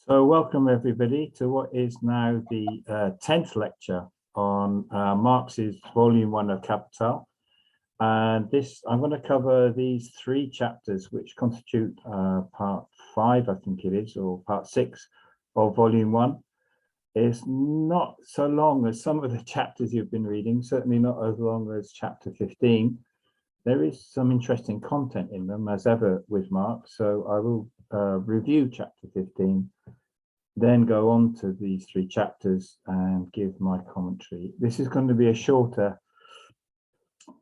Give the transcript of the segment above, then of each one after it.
So welcome everybody to what is now the 10th lecture on Marx's Volume 1 of Capital. And this, I'm going to cover these three chapters which constitute part 5, I think it is, or part 6 of Volume 1. It's not so long as some of the chapters you've been reading, certainly not as long as chapter 15. There is some interesting content in them, as ever with Marx, so I will review chapter 15, then go on to these three chapters and give my commentary. This is going to be a shorter,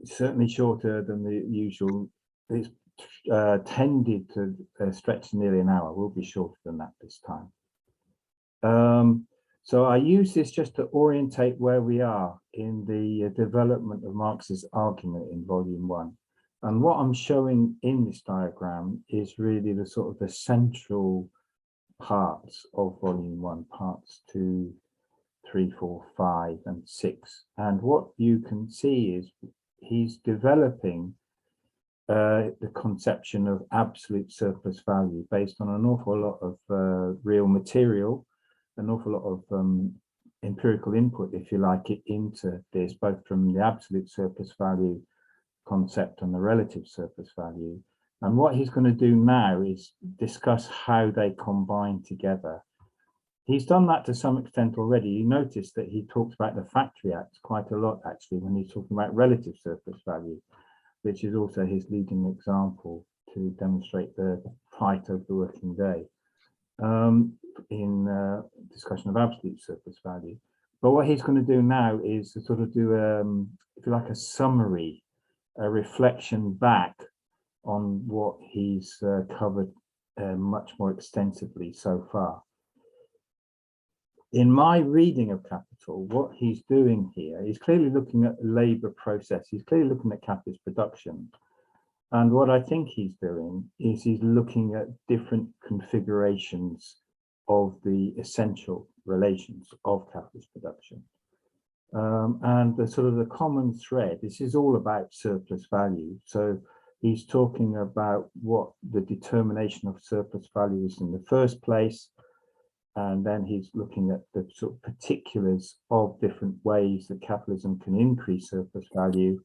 certainly shorter than the usual. It's tended to stretch to nearly an hour. We'll be shorter than that this time. So I use this just to orientate where we are in the development of Marx's argument in Volume 1. And what I'm showing in this diagram is really the sort of the central parts of Volume 1, parts 2, 3, 4, 5, and 6. And what you can see is he's developing the conception of absolute surplus value based on an awful lot of real material, an awful lot of empirical input, if you like, into this, both from the absolute surplus value concept and the relative surplus value. And what he's going to do now is discuss how they combine together. He's done that to some extent already. You notice that he talks about the Factory Act quite a lot, actually, when he's talking about relative surplus value, which is also his leading example to demonstrate the fight of the working day in discussion of absolute surplus value. But what he's going to do now is to sort of do, if you like, a summary, a reflection back on what he's covered much more extensively so far. In my reading of Capital, what he's doing here is clearly looking at the labour process. He's clearly looking at capitalist production. And what I think he's doing is he's looking at different configurations of the essential relations of capitalist production. And the sort of the common thread, this is all about surplus value. So he's talking about what the determination of surplus value is in the first place. And then he's looking at the sort of particulars of different ways that capitalism can increase surplus value.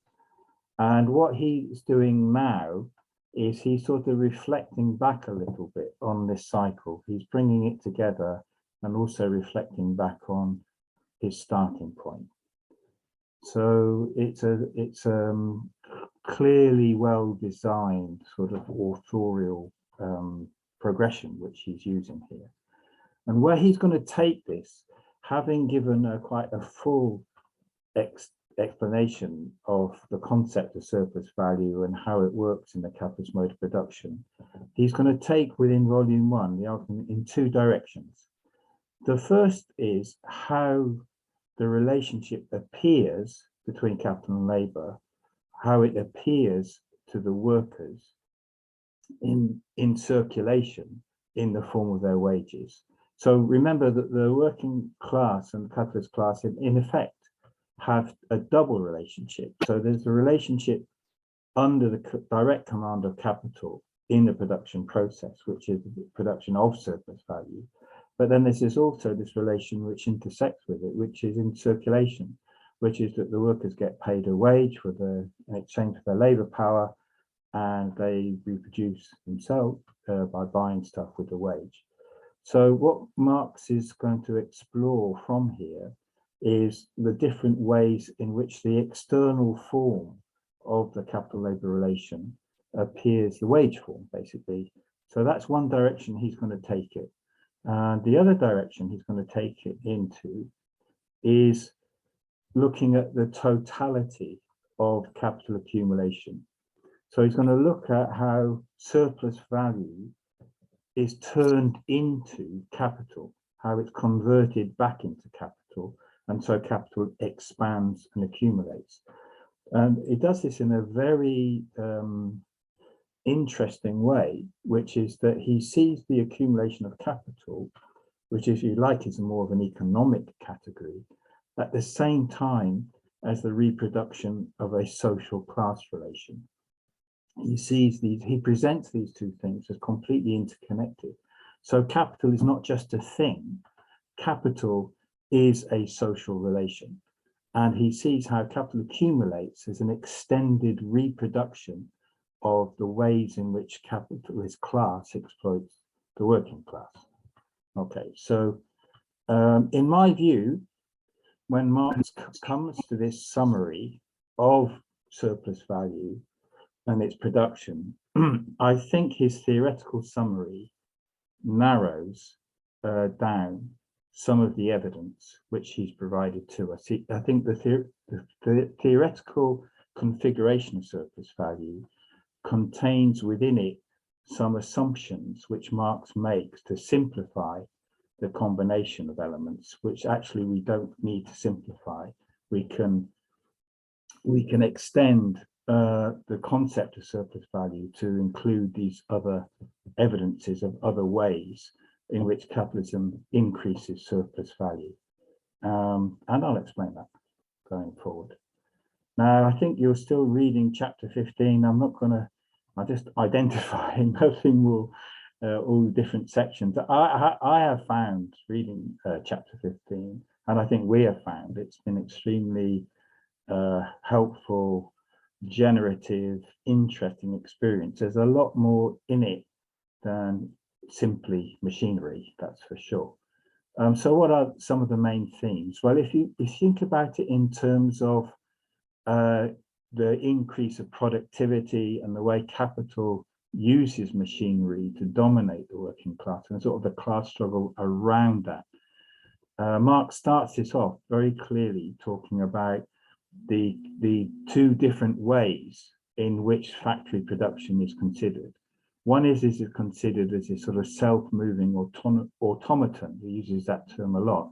And what he's doing now is he's sort of reflecting back a little bit on this cycle. He's bringing it together and also reflecting back on his starting point. So it's clearly well-designed sort of authorial progression which he's using here. And where he's going to take this, having given quite a full explanation of the concept of surplus value and how it works in the capitalist mode of production, he's going to take within Volume 1 the argument in two directions. The first is how the relationship appears between capital and labour, how it appears to the workers in circulation in the form of their wages. So remember that the working class and the capitalist class in effect have a double relationship. So there's a relationship under the direct command of capital in the production process, which is the production of surplus value. But then there's also this relation which intersects with it, which is in circulation, which is that the workers get paid a wage in exchange for their labour power, and they reproduce themselves by buying stuff with the wage. So what Marx is going to explore from here is the different ways in which the external form of the capital-labour relation appears, the wage form, basically. So that's one direction he's going to take it. And the other direction he's going to take it into is looking at the totality of capital accumulation. So he's going to look at how surplus value is turned into capital, how it's converted back into capital, and so capital expands and accumulates. And it does this in a very interesting way, which is that he sees the accumulation of capital, which, if you like, is more of an economic category, at the same time as the reproduction of a social class relation. He sees these, he presents these two things as completely interconnected. So capital is not just a thing. Capital is a social relation. And he sees how capital accumulates as an extended reproduction of the ways in which capitalist class exploits the working class. Okay, so in my view, when Marx comes to this summary of surplus value and its production, I think his theoretical summary narrows down some of the evidence which he's provided to us. I think the theoretical configuration of surplus value contains within it some assumptions which Marx makes to simplify the combination of elements, which actually we don't need to simplify. We can extend the concept of surplus value to include these other evidences of other ways in which capitalism increases surplus value. And I'll explain that going forward. Now, I think you're still reading chapter 15. I'm not going to, I just identify nothing will, all the different sections. I have found reading chapter 15, and I think we have found it's been extremely helpful, generative, interesting experience. There's a lot more in it than simply machinery, that's for sure. So what are some of the main themes? Well, if you think about it in terms of the increase of productivity and the way capital uses machinery to dominate the working class and sort of the class struggle around that, Marx starts this off very clearly talking about the two different ways in which factory production is considered. One is it considered as a sort of self-moving automaton. He uses that term a lot.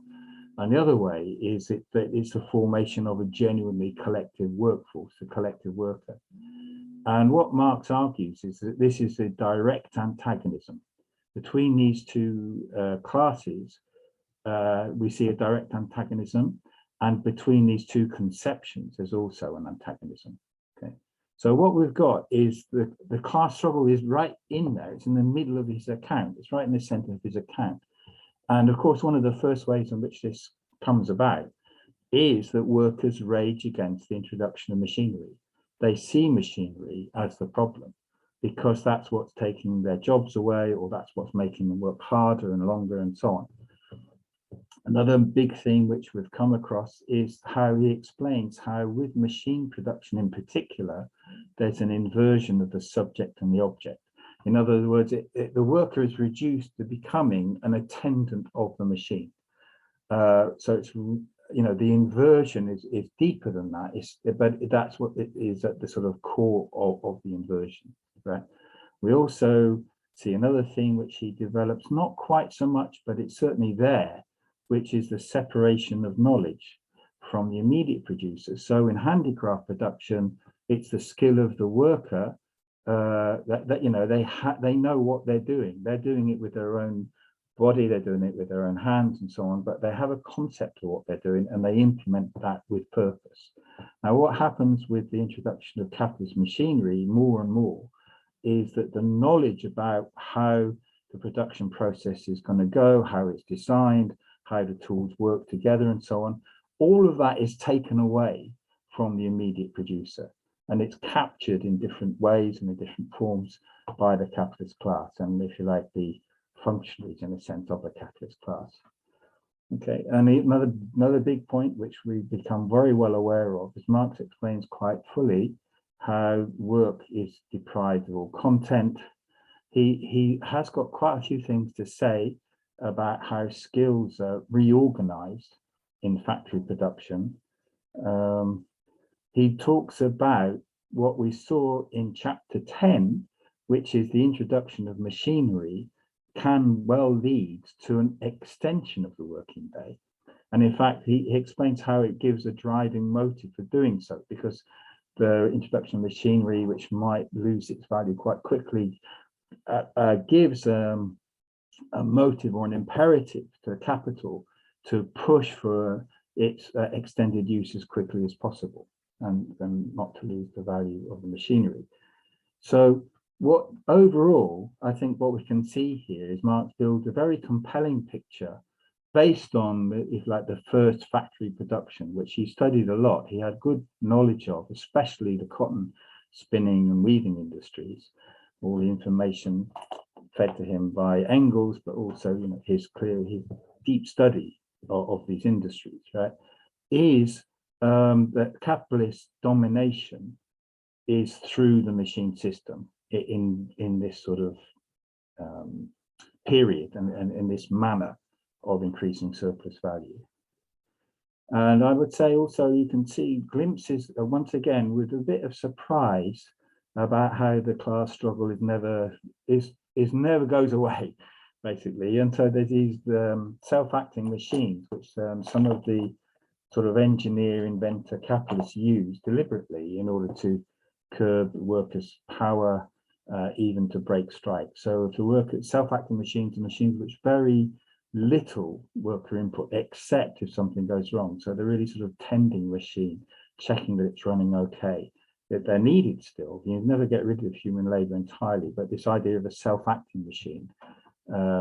And the other way is that it's the formation of a genuinely collective workforce, a collective worker. And what Marx argues is that this is a direct antagonism between these two classes. We see a direct antagonism, and between these two conceptions, there's also an antagonism. Okay, so what we've got is the class struggle is right in there. It's in the middle of his account. It's right in the center of his account. And of course, one of the first ways in which this comes about is that workers rage against the introduction of machinery. They see machinery as the problem because that's what's taking their jobs away, or that's what's making them work harder and longer and so on. Another big theme which we've come across is how he explains how with machine production in particular, there's an inversion of the subject and the object. In other words, the worker is reduced to becoming an attendant of the machine. So it's, you know, the inversion is deeper than that, but that's what it is at the sort of core of the inversion, right? We also see another theme which he develops, not quite so much, but it's certainly there, which is the separation of knowledge from the immediate producer. So in handicraft production, it's the skill of the worker that you know, they know what they're doing. They're doing it with their own body, they're doing it with their own hands and so on, but they have a concept of what they're doing and they implement that with purpose. Now, what happens with the introduction of capitalist machinery more and more is that the knowledge about how the production process is going to go, how it's designed, how the tools work together and so on, all of that is taken away from the immediate producer, and it's captured in different ways and in different forms by the capitalist class, and if you like, the functionaries in a sense of the capitalist class. Okay, and another big point which we've become very well aware of is Marx explains quite fully how work is deprived of all content. He has got quite a few things to say about how skills are reorganized in factory production. He talks about what we saw in chapter 10, which is the introduction of machinery can well lead to an extension of the working day. And in fact, he explains how it gives a driving motive for doing so, because the introduction of machinery, which might lose its value quite quickly, gives a motive or an imperative to capital to push for its extended use as quickly as possible and not to lose the value of the machinery. So what overall, I think what we can see here is Marx builds a very compelling picture based on, if like, the first factory production, which he studied a lot. He had good knowledge of, especially the cotton spinning and weaving industries, all the information fed to him by Engels, but also, you know, his deep study of these industries, right, is that capitalist domination is through the machine system in this sort of period and in this manner of increasing surplus value. And I would say also you can see glimpses, once again, with a bit of surprise about how the class struggle is never goes away, basically. And so there's these self-acting machines, which some of the sort of engineer, inventor capitalists use deliberately in order to curb workers' power, even to break strikes. So to work at self-acting machines are machines which very little worker input, except if something goes wrong. So they're really sort of tending machine, checking that it's running okay, that they're needed still. You never get rid of human labor entirely, but this idea of a self-acting machine,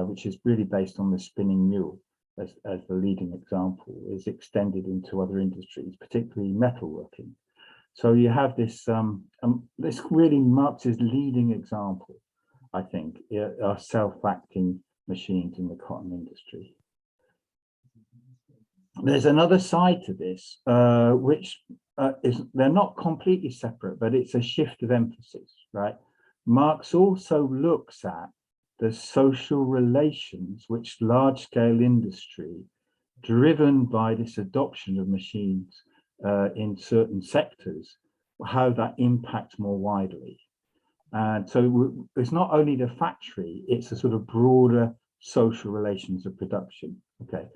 which is really based on the spinning mule as the leading example, is extended into other industries, particularly metalworking. So you have this, this really Marx's leading example, I think, are self-acting machines in the cotton industry. There's another side to this, which they're not completely separate, but it's a shift of emphasis, right? Marx also looks at the social relations which large-scale industry, driven by this adoption of machines in certain sectors, how that impacts more widely. And so it's not only the factory, it's a sort of broader social relations of production. Okay,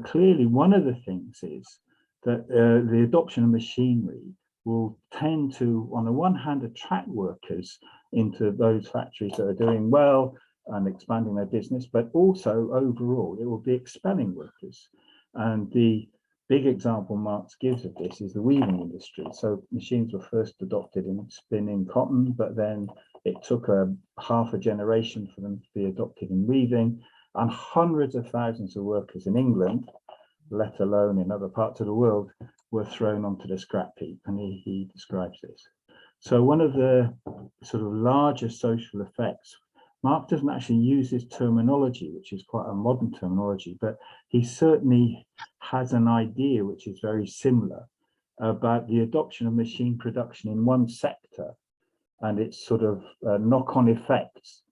clearly one of the things is that the adoption of machinery will tend to, on the one hand, attract workers into those factories that are doing well and expanding their business, but also overall it will be expelling workers. And the big example Marx gives of this is the weaving industry. So machines were first adopted in spinning cotton, but then it took half a generation for them to be adopted in weaving, and hundreds of thousands of workers in England, let alone in other parts of the world, were thrown onto the scrap heap, and he describes this. So one of the sort of larger social effects, Marx doesn't actually use this terminology, which is quite a modern terminology, but he certainly has an idea which is very similar about the adoption of machine production in one sector and its sort of knock-on effects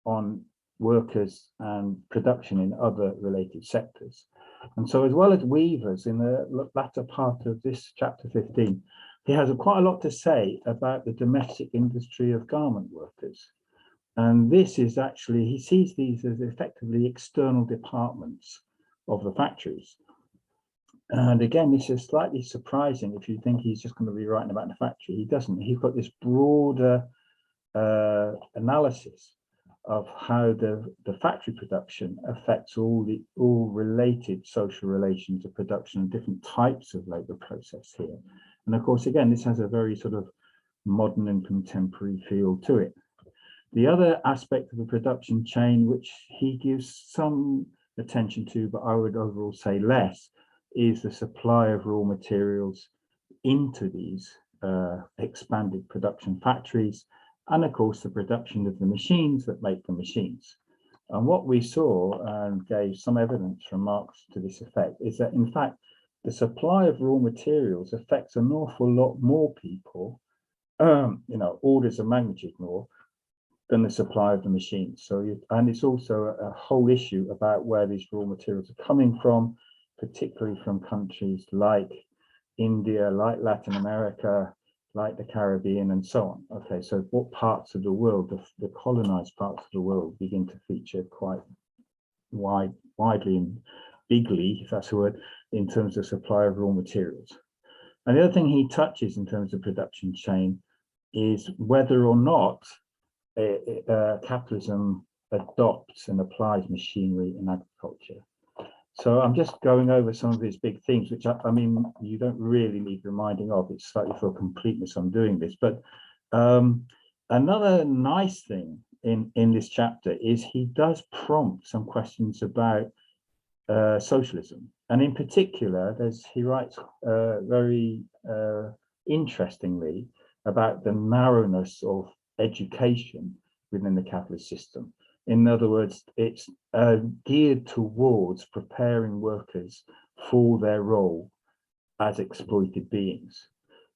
on workers and production in other related sectors. And so, as well as weavers, in the latter part of this chapter 15, he has quite a lot to say about the domestic industry of garment workers. And this is actually, he sees these as effectively external departments of the factories. And again, this is slightly surprising if you think he's just going to be writing about the factory. He doesn't. He's got this broader analysis of how the factory production affects all related social relations of production and different types of labor process here. And of course, again, this has a very sort of modern and contemporary feel to it. The other aspect of the production chain, which he gives some attention to, but I would overall say less, is the supply of raw materials into these expanded production factories, and of course the production of the machines that make the machines. And what we saw, and gave some evidence from Marx to this effect, is that in fact the supply of raw materials affects an awful lot more people, orders of magnitude more, than the supply of the machines. So, and it's also a whole issue about where these raw materials are coming from, particularly from countries like India, like Latin America, like the Caribbean, and so on. Okay, so what parts of the world, the colonized parts of the world, begin to feature quite widely and bigly, if that's a word, in terms of supply of raw materials. And the other thing he touches in terms of production chain is whether or not capitalism adopts and applies machinery in agriculture. So I'm just going over some of his big themes, which I mean, you don't really need reminding of. It's slightly for completeness I'm doing this, but Another nice thing in this chapter is he does prompt some questions about socialism. And in particular, he writes very interestingly about the narrowness of education within the capitalist system. In other words, it's geared towards preparing workers for their role as exploited beings.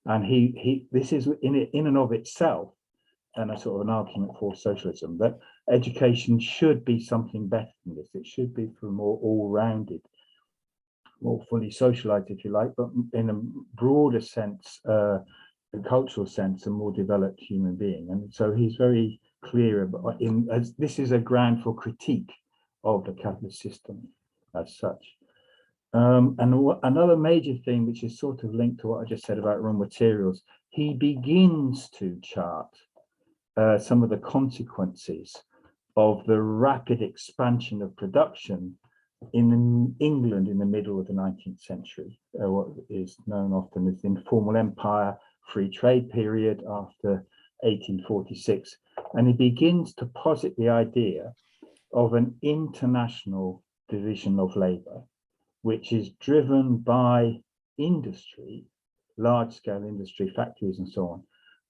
And this is in and of itself, and a sort of an argument for socialism, that education should be something better than this. It should be for more all-rounded, more fully socialized, if you like, but in a broader sense, a cultural sense, a more developed human being. And so he's very clear about, as this is a ground for critique of the capitalist system as such. And another major thing, which is sort of linked to what I just said about raw materials, he begins to chart some of the consequences of the rapid expansion of production in England in the middle of the 19th century, what is known often as the informal empire, free trade period after 1846. And he begins to posit the idea of an international division of labor, which is driven by industry, large-scale industry, factories and so on,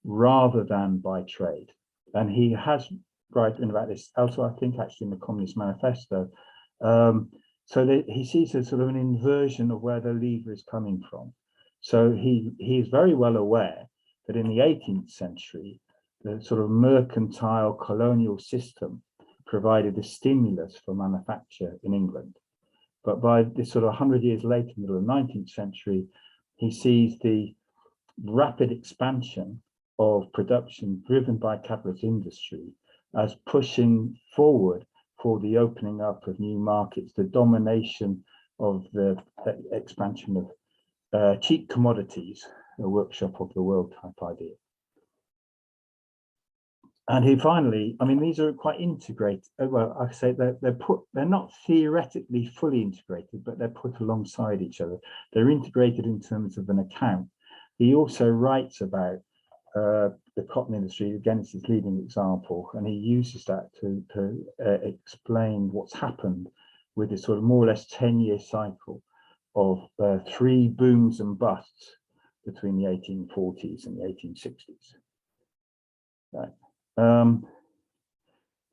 rather than by trade. And he has written about this elsewhere, I think actually in the Communist Manifesto. So that he sees a sort of an inversion of where the lever is coming from. So he is very well aware that in the 18th century, the sort of mercantile colonial system provided a stimulus for manufacture in England. But by this sort of 100 years later, middle of the 19th century, he sees the rapid expansion of production driven by capitalist industry as pushing forward for the opening up of new markets, the domination of the expansion of cheap commodities, a workshop of the world type idea. And he finally, I mean, these are quite integrated. Well, I say they're not theoretically fully integrated, but they're put alongside each other. They're integrated in terms of an account. He also writes about the cotton industry, again, it's his leading example, and he uses that to explain what's happened with this sort of more or less 10-year cycle of 3 booms and busts between the 1840s and the 1860s. Right.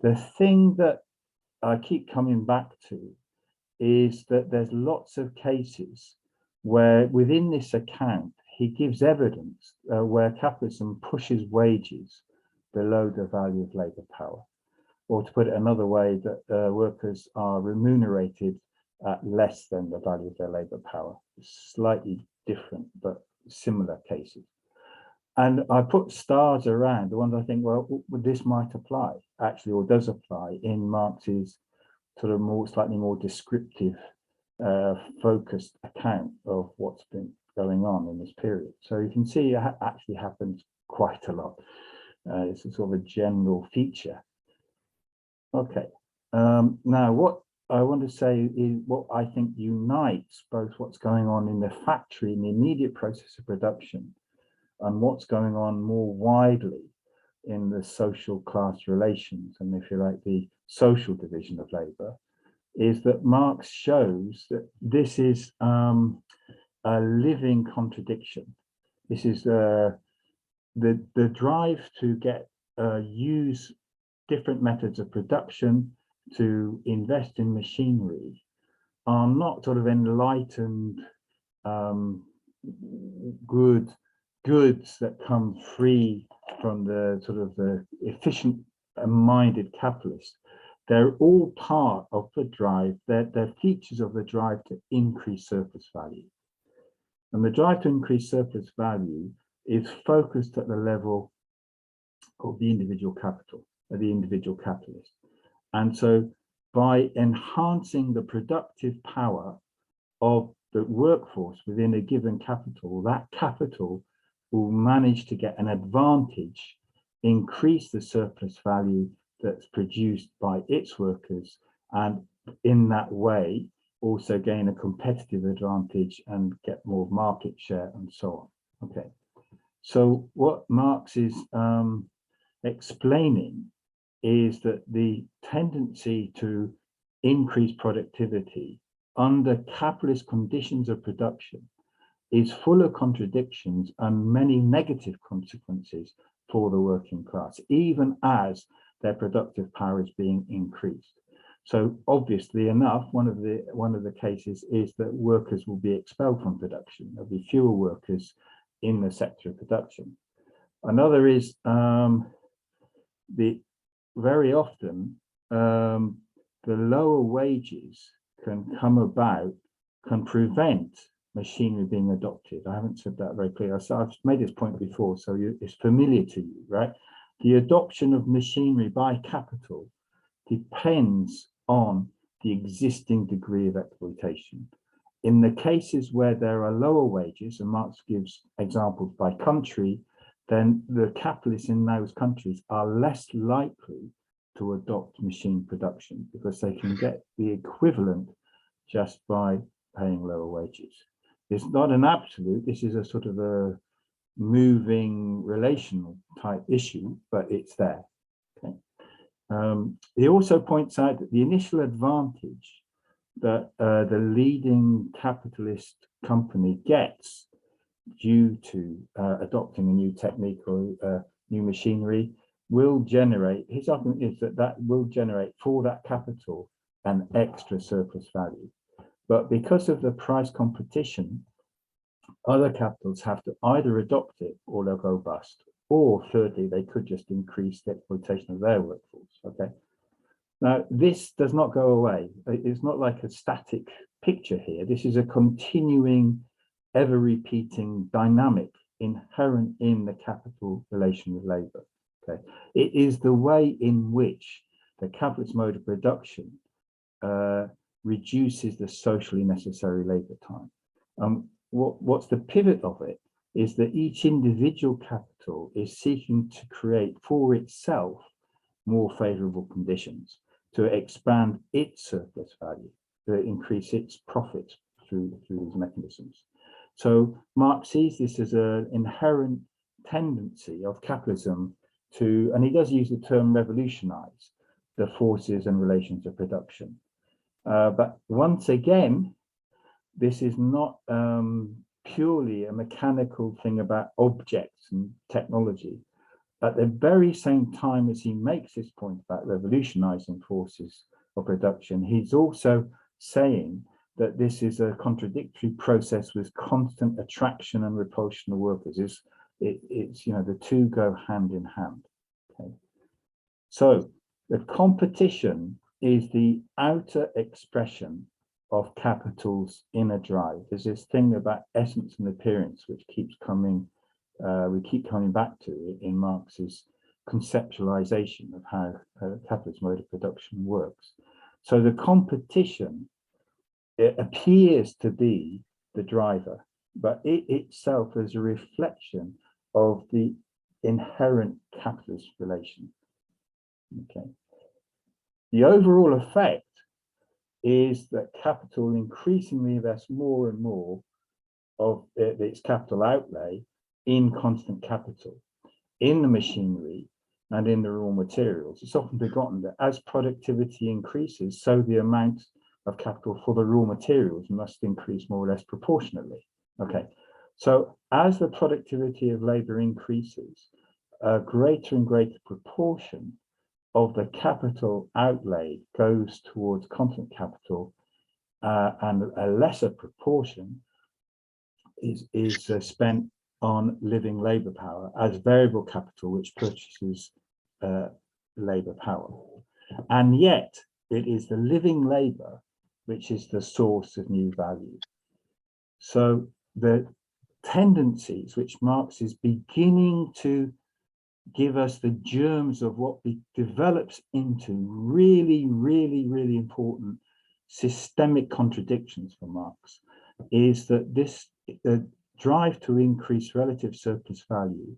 The thing that I keep coming back to is that there's lots of cases where within this account, he gives evidence where capitalism pushes wages below the value of labor power. Or to put it another way, that workers are remunerated at less than the value of their labor power. Slightly different, but similar cases. And I put stars around the ones I think, well, this might apply, actually, or does apply in Marx's sort of slightly more descriptive, focused account of what's been going on in this period. So you can see it actually happens quite a lot. It's a sort of a general feature. Okay, now what I want to say is what I think unites both what's going on in the factory, in the immediate process of production, and what's going on more widely in the social class relations, and if you like, the social division of labor, is that Marx shows that this is a living contradiction. This is the drive to use different methods of production, to invest in machinery, are not sort of enlightened goods that come free from the sort of the efficient minded capitalist. They're all part of the drive. They're features of the drive to increase surplus value. And the drive to increase surplus value is focused at the level of the individual capital, of the individual capitalist. And so by enhancing the productive power of the workforce within a given capital, that capital will manage to get an advantage, increase the surplus value that's produced by its workers, and in that way also gain a competitive advantage and get more market share and so on. Okay, so what Marx is explaining is that the tendency to increase productivity under capitalist conditions of production is full of contradictions and many negative consequences for the working class, even as their productive power is being increased. So obviously enough, one of the cases is that workers will be expelled from production. There'll be fewer workers in the sector of production. Another is very often the lower wages can prevent machinery being adopted. I haven't said that very clearly. I've made this point before, so it's familiar to you, right? The adoption of machinery by capital depends on the existing degree of exploitation. In the cases where there are lower wages, and Marx gives examples by country, then the capitalists in those countries are less likely to adopt machine production because they can get the equivalent just by paying lower wages. It's not an absolute, this is a sort of a moving relational type issue, but it's there. Okay. He also points out that the initial advantage that the leading capitalist company gets due to adopting a new technique or new machinery will generate, his argument is that will generate for that capital an extra surplus value. But because of the price competition, other capitals have to either adopt it or they'll go bust. Or thirdly, they could just increase the exploitation of their workforce. Okay. Now, this does not go away. It's not like a static picture here. This is a continuing, ever-repeating dynamic inherent in the capital relation with labor. Okay. It is the way in which the capitalist mode of production reduces the socially necessary labor time. What's the pivot of it is that each individual capital is seeking to create for itself more favorable conditions to expand its surplus value, to increase its profits through these mechanisms. So Marx sees this as an inherent tendency of capitalism to, and he does use the term revolutionize the forces and relations of production. But once again, this is not purely a mechanical thing about objects and technology. At the very same time as he makes this point about revolutionizing forces of production, he's also saying that this is a contradictory process with constant attraction and repulsion of workers. It's you know, the two go hand in hand. Okay. So the competition is the outer expression of capital's inner drive. There's this thing about essence and appearance which keeps coming, we keep coming back to in Marx's conceptualization of how capitalist mode of production works. So the competition, it appears to be the driver, but it itself is a reflection of the inherent capitalist relation. Okay. The overall effect is that capital increasingly invests more and more of its capital outlay in constant capital, in the machinery and in the raw materials. It's often forgotten that as productivity increases, so the amount of capital for the raw materials must increase more or less proportionately. Okay, so as the productivity of labor increases, a greater and greater proportion of the capital outlay goes towards constant capital, and a lesser proportion is spent on living labor power as variable capital, which purchases labor power. And yet it is the living labor which is the source of new value. So the tendencies which Marx is beginning to give us the germs of what develops into really, really, really important systemic contradictions for Marx is that this drive to increase relative surplus value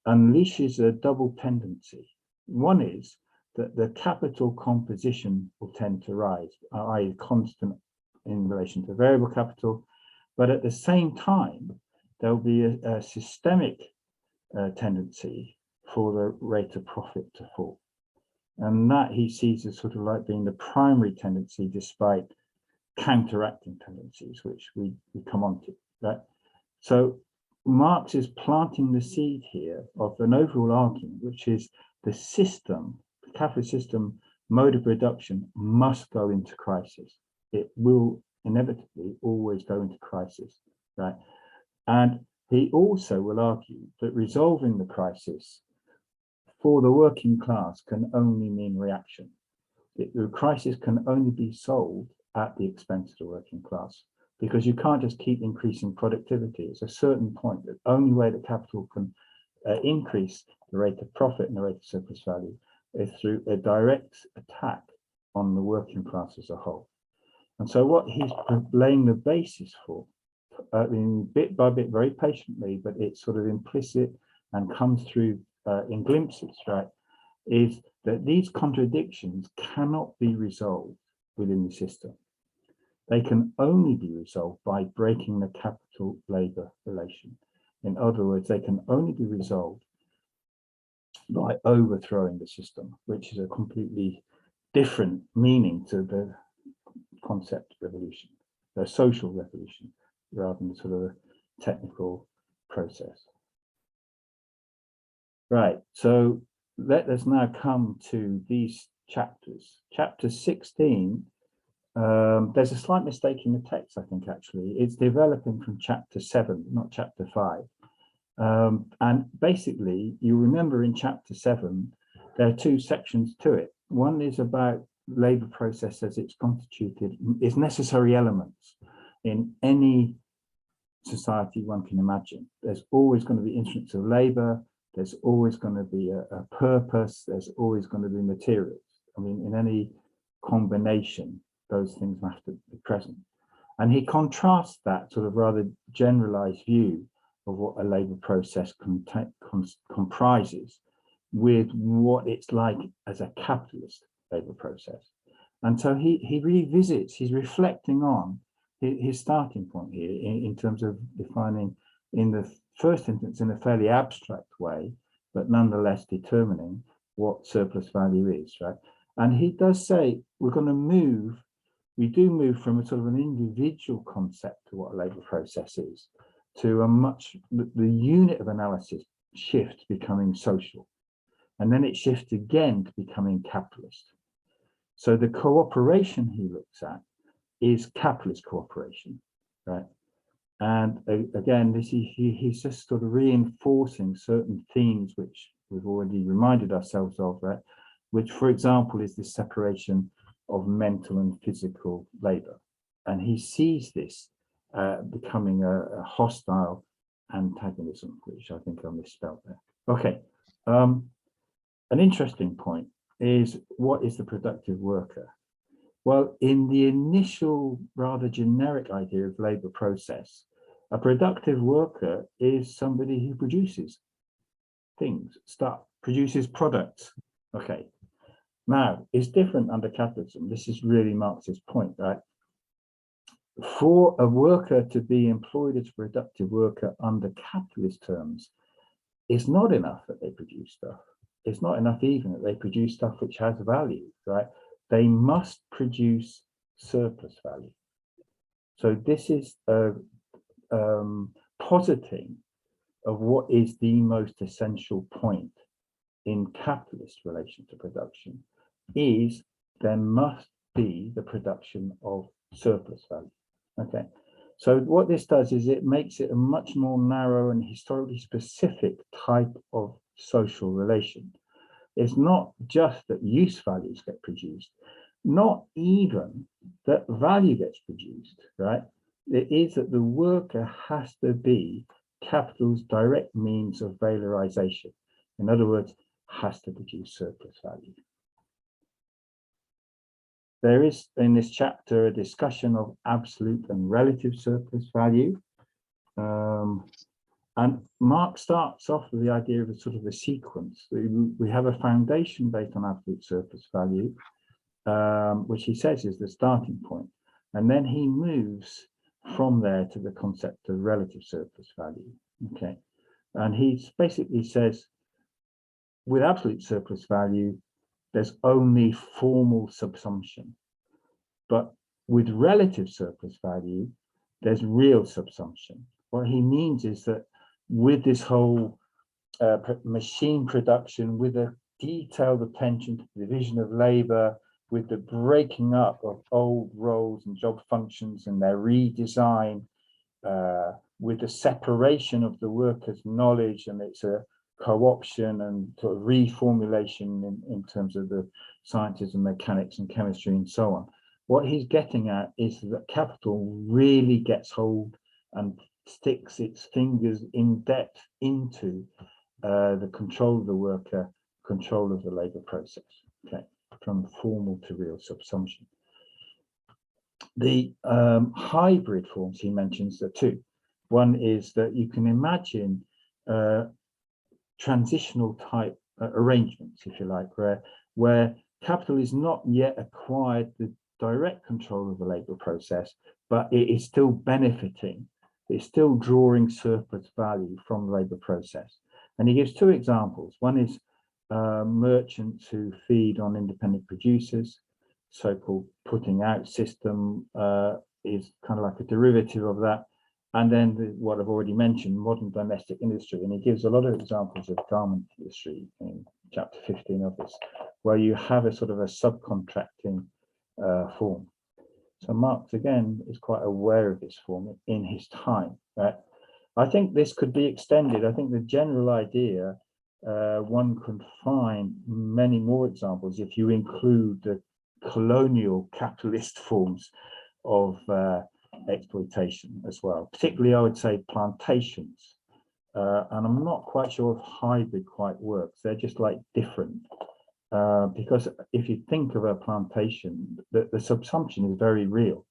unleashes a double tendency. One is that the capital composition will tend to rise, i.e. constant in relation to variable capital, but at the same time, there'll be a systemic tendency for the rate of profit to fall. And that he sees as sort of like being the primary tendency, despite counteracting tendencies, which we come on to, right? So Marx is planting the seed here of an overall argument, which is the system, the capitalist system, mode of production must go into crisis. It will inevitably always go into crisis, right? And he also will argue that resolving the crisis for the working class can only mean reaction. The crisis can only be solved at the expense of the working class, because you can't just keep increasing productivity. It's a certain point. The only way that capital can increase the rate of profit and the rate of surplus value is through a direct attack on the working class as a whole. And so what he's laying the basis for, bit by bit, very patiently, but it's sort of implicit and comes through in glimpses, right, is that these contradictions cannot be resolved within the system. They can only be resolved by breaking the capital-labor relation. In other words, they can only be resolved by overthrowing the system, which is a completely different meaning to the concept revolution, the social revolution, rather than sort of a technical process. Right, so let us now come to these chapters. Chapter 16, there's a slight mistake in the text, I think, actually. It's developing from chapter 7, not chapter 5. And basically, you remember in chapter 7, there are two sections to it. One is about labor process as it's constituted, its necessary elements in any society one can imagine. There's always going to be instruments of labor, there's always going to be a purpose, there's always going to be materials. I mean, in any combination, those things have to be present. And he contrasts that sort of rather generalized view of what a labor process comprises with what it's like as a capitalist labor process. And so he revisits, he's reflecting on his starting point here in terms of defining, in the first instance, in a fairly abstract way, but nonetheless determining what surplus value is, right? And he does say we're going to move, we do move from a sort of an individual concept to what a labor process is, to a much, the unit of analysis shifts becoming social. And then it shifts again to becoming capitalist. So the cooperation he looks at is capitalist cooperation, right? And again, this he's just sort of reinforcing certain themes which we've already reminded ourselves of, right? Which, for example, is this separation of mental and physical labor. And he sees this becoming a hostile antagonism, which I think I misspelled there. Okay, an interesting point is, what is the productive worker? Well, in the initial rather generic idea of labor process, a productive worker is somebody who produces things, produces products. Okay, now it's different under capitalism. This is really Marx's point, right? For a worker to be employed as a productive worker under capitalist terms, it's not enough that they produce stuff. It's not enough even that they produce stuff which has value, right? They must produce surplus value. So this is a positing of what is the most essential point in capitalist relation to production, is there must be the production of surplus value. Okay, so what this does is it makes it a much more narrow and historically specific type of social relation. It's not just that use values get produced, not even that value gets produced, right? It is that the worker has to be capital's direct means of valorization. In other words, has to produce surplus value. There is in this chapter a discussion of absolute and relative surplus value. And Marx starts off with the idea of a sort of a sequence. We have a foundation based on absolute surplus value, which he says is the starting point. And then he moves from there to the concept of relative surplus value. Okay, and he basically says with absolute surplus value, there's only formal subsumption. But with relative surplus value, there's real subsumption. What he means is that with this whole machine production, with a detailed attention to the division of labor, with the breaking up of old roles and job functions and their redesign, with the separation of the worker's knowledge, and it's a co-option and sort of reformulation in terms of the sciences and mechanics and chemistry and so on. What he's getting at is that capital really gets hold and sticks its fingers in depth into the control of the worker, control of the labor process, okay, from formal to real subsumption. The hybrid forms he mentions are two. One is that you can imagine transitional type arrangements, if you like, where capital is not yet acquired the direct control of the labor process, but it is still benefiting, it's still drawing surplus value from the labor process. And he gives two examples. One is merchants who feed on independent producers, so-called putting out system is kind of like a derivative of that. And then what I've already mentioned, modern domestic industry. And he gives a lot of examples of garment industry in chapter 15 of this, where you have a sort of a subcontracting form. So Marx, again, is quite aware of this form in his time. I think this could be extended. I think the general idea, one can find many more examples if you include the colonial capitalist forms of exploitation as well. Particularly, I would say plantations. And I'm not quite sure if hybrid quite works. They're just like different. Because if you think of a plantation, the subsumption is very real.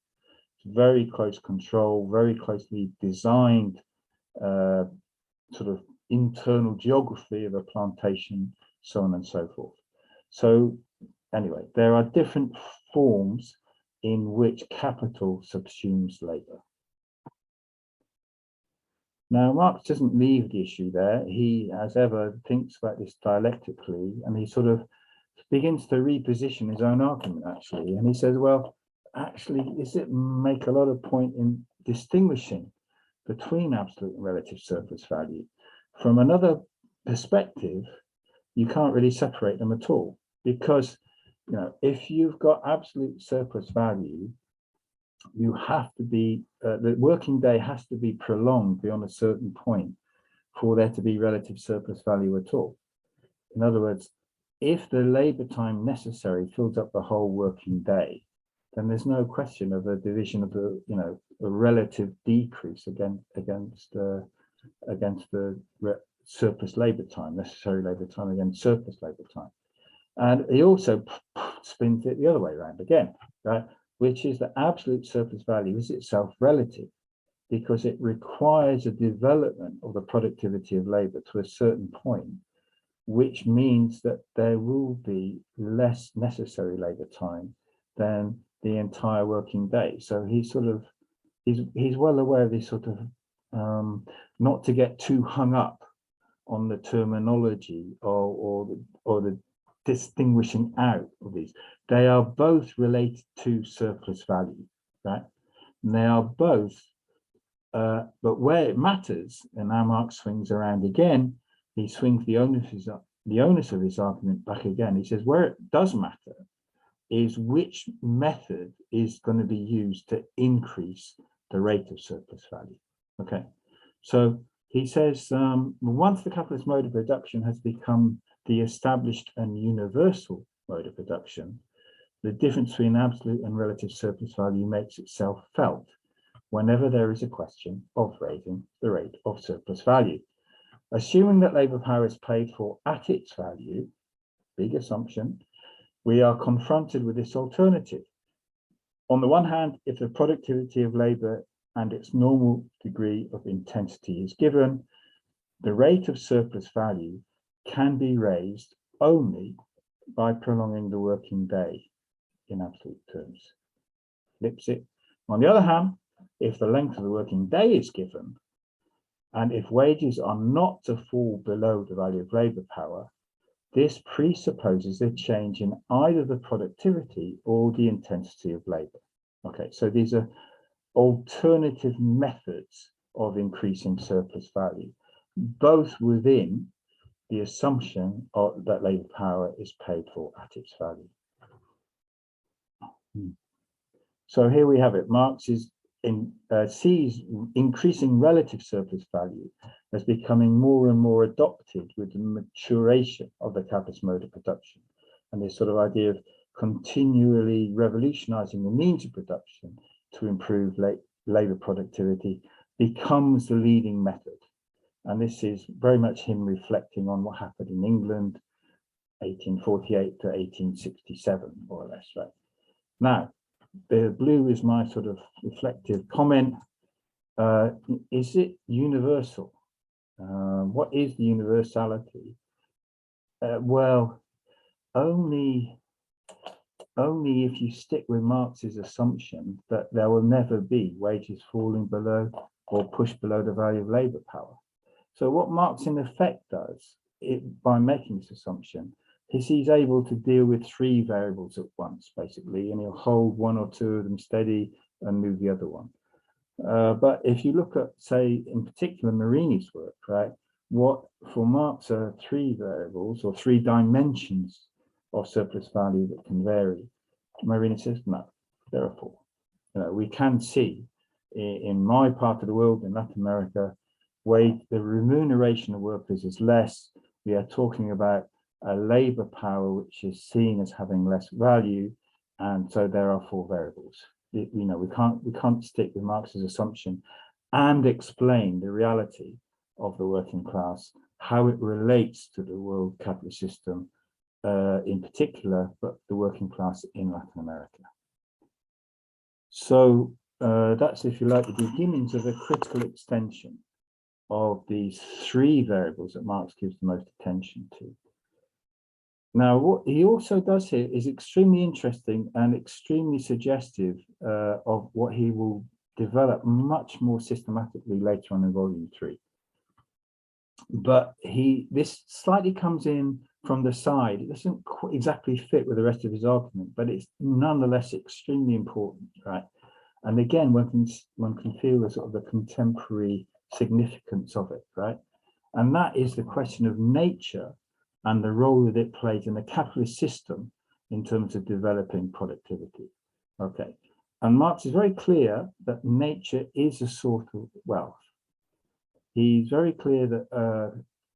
It's very close control, very closely designed sort of internal geography of a plantation, so on and so forth. So anyway, there are different forms in which capital subsumes labor. Now, Marx doesn't leave the issue there. He, as ever, thinks about this dialectically, and he sort of begins to reposition his own argument, actually. And he says, well, actually, does it make a lot of point in distinguishing between absolute and relative surplus value? From another perspective, you can't really separate them at all, because if you've got absolute surplus value, you have to be, the working day has to be prolonged beyond a certain point for there to be relative surplus value at all. In other words, if the labor time necessary fills up the whole working day, then there's no question of a division of the, a relative decrease against the surplus labor time, necessary labor time against surplus labor time. And he also spins it the other way around again, right? Which is that absolute surplus value is itself relative, because it requires a development of the productivity of labor to a certain point, which means that there will be less necessary labor time than the entire working day. So he's well aware of this sort of not to get too hung up on the terminology or the distinguishing out of these. They are both related to surplus value, right? And they are both, but where it matters, and now Marx swings around again, he swings the onus of his argument back again. He says where it does matter is which method is going to be used to increase the rate of surplus value. Okay, so he says once the capitalist mode of production has become the established and universal mode of production, the difference between absolute and relative surplus value makes itself felt whenever there is a question of raising the rate of surplus value. Assuming that labor power is paid for at its value, big assumption, we are confronted with this alternative. On the one hand, if the productivity of labor and its normal degree of intensity is given, the rate of surplus value can be raised only by prolonging the working day in absolute terms. Flips it. On the other hand, if the length of the working day is given, and if wages are not to fall below the value of labor power, This presupposes a change in either the productivity or the intensity of labor. Okay, so these are alternative methods of increasing surplus value, both within the assumption that labor power is paid for at its value. So here we have it. Marx sees increasing relative surplus value as becoming more and more adopted with the maturation of the capitalist mode of production. And this sort of idea of continually revolutionizing the means of production to improve labor productivity becomes the leading method. And this is very much him reflecting on what happened in England, 1848 to 1867, more or less, right? Now, the blue is my sort of reflective comment. Is it universal? What is the universality? Well, only if you stick with Marx's assumption that there will never be wages falling below or pushed below the value of labor power. So what Marx in effect does by making this assumption is he's able to deal with three variables at once, basically, and he'll hold one or two of them steady and move the other one. But if you look at, say, in particular, Marini's work, right, what for Marx are three variables or three dimensions of surplus value that can vary, Marini says, no, there are four. We can see in my part of the world, in Latin America, where the remuneration of workers is less. We are talking about a labor power which is seen as having less value, and so there are four variables. We can't stick with Marx's assumption and explain the reality of the working class, how it relates to the world capitalist system in particular, but the working class in Latin America. So that's, if you like, the beginnings of a critical extension of these three variables that Marx gives the most attention to. Now, what he also does here is extremely interesting and extremely suggestive of what he will develop much more systematically later on in volume 3. But this slightly comes in from the side. It doesn't exactly fit with the rest of his argument, but it's nonetheless extremely important, right? And again, one can feel the sort of the contemporary significance of it, right? And that is the question of nature and the role that it plays in the capitalist system in terms of developing productivity. Okay, and Marx is very clear that nature is a sort of wealth. He's very clear that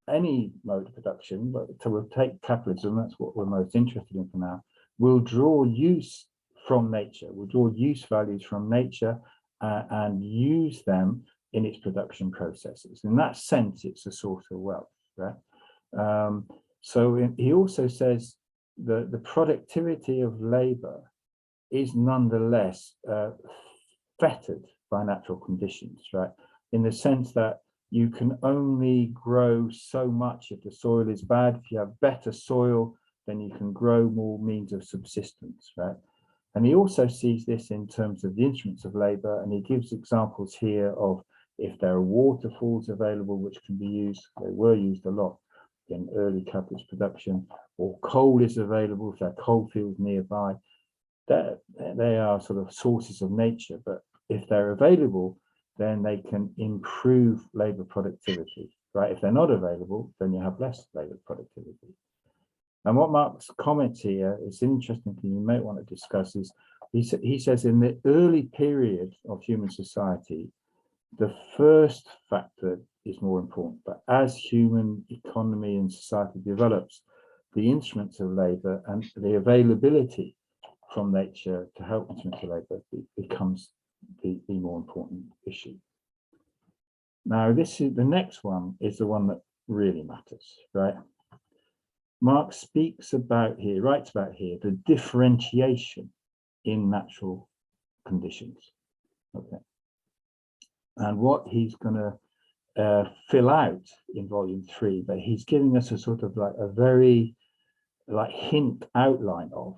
any mode of production, but we'll take capitalism, that's what we're most interested in for now, will draw use from nature, will draw use values from nature and use them in its production processes. In that sense, it's a source of wealth, right? So he also says that the productivity of labor is nonetheless fettered by natural conditions, right? In the sense that you can only grow so much if the soil is bad. If you have better soil, then you can grow more means of subsistence, right? And he also sees this in terms of the instruments of labor, and he gives examples here of if there are waterfalls available, which can be used, they were used a lot in early capitalist production, or coal is available, if there are coal fields nearby. They are sort of sources of nature, but if they're available, then they can improve labor productivity, right? If they're not available, then you have less labor productivity. And what Marx comments here is an interesting thing you may want to discuss is, he says in the early period of human society, the first factor is more important, but as human economy and society develops, the instruments of labor and the availability from nature to help instruments of labor becomes the more important issue. Now, this is the next one, is the one that really matters, right? Marx speaks about here, writes about here, the differentiation in natural conditions. Okay. And what he's going to fill out in volume 3, but he's giving us a sort of like a very hint outline of,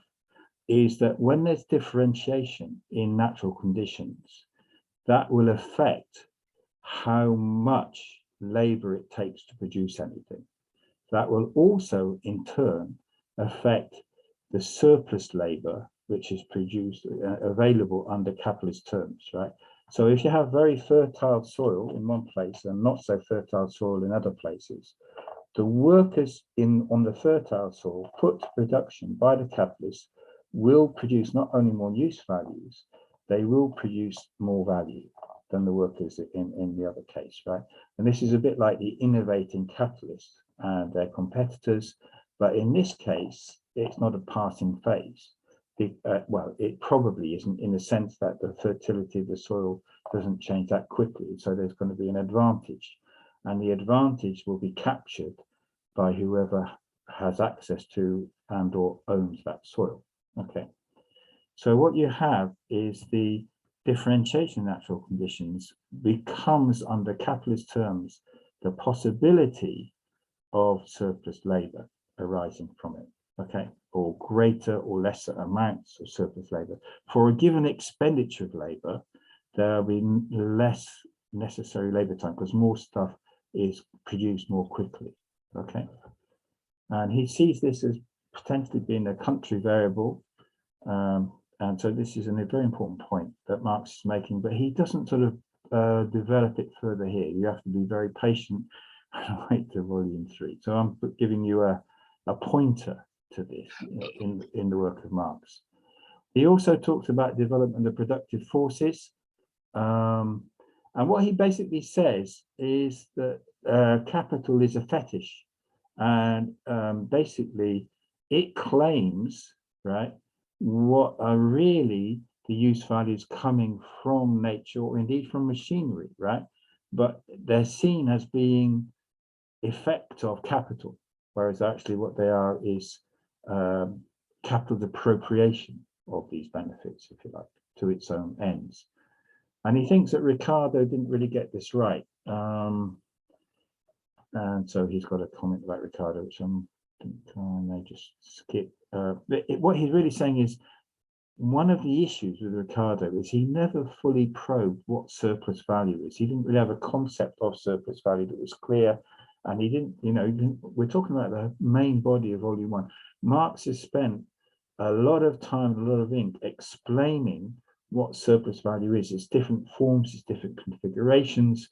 is that when there's differentiation in natural conditions, that will affect how much labor it takes to produce anything. that will also in turn affect the surplus labor which is produced available under capitalist terms, right? So if you have very fertile soil in one place and not so fertile soil in other places, the workers on the fertile soil put to production by the capitalists will produce not only more use values, they will produce more value than the workers in the other case, right? And this is a bit like the innovating capitalists and their competitors, but in this case, it's not a passing phase. Well, it probably isn't, in the sense that the fertility of the soil doesn't change that quickly. So there's going to be an advantage, and the advantage will be captured by whoever has access to and or owns that soil. Okay. So what you have is the differentiation of natural conditions becomes, under capitalist terms, the possibility of surplus labor arising from it. Okay, or greater or lesser amounts of surplus labor. For a given expenditure of labor, there will be less necessary labor time because more stuff is produced more quickly. Okay, and he sees this as potentially being a country variable. And so this is a very important point that Marx is making, but he doesn't sort of develop it further here. You have to be very patient and wait to volume 3. So I'm giving you a pointer to this in the work of Marx. He also talks about development of productive forces. And what he basically says is that capital is a fetish. And basically it claims, right, what are really the use values coming from nature or indeed from machinery, right? But they're seen as being effect of capital, whereas actually what they are is capital's appropriation of these benefits, if you like, to its own ends. And he thinks that Ricardo didn't really get this right. And so he's got a comment about Ricardo, which I may just skip. What he's really saying is, one of the issues with Ricardo is he never fully probed what surplus value is. He didn't really have a concept of surplus value that was clear. And he didn't, we're talking about the main body of volume 1. Marx has spent a lot of time, a lot of ink explaining what surplus value is. It's different forms, it's different configurations,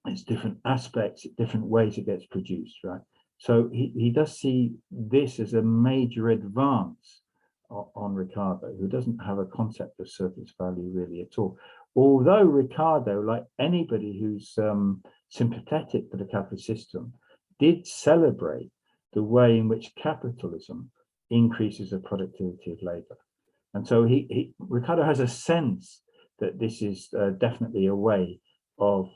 it's different aspects, it's different ways it gets produced, right? So he does see this as a major advance on Ricardo, who doesn't have a concept of surplus value really at all. Although Ricardo, like anybody who's sympathetic to the capitalist system, did celebrate the way in which capitalism increases the productivity of labor. And so Ricardo has a sense that this is definitely a way of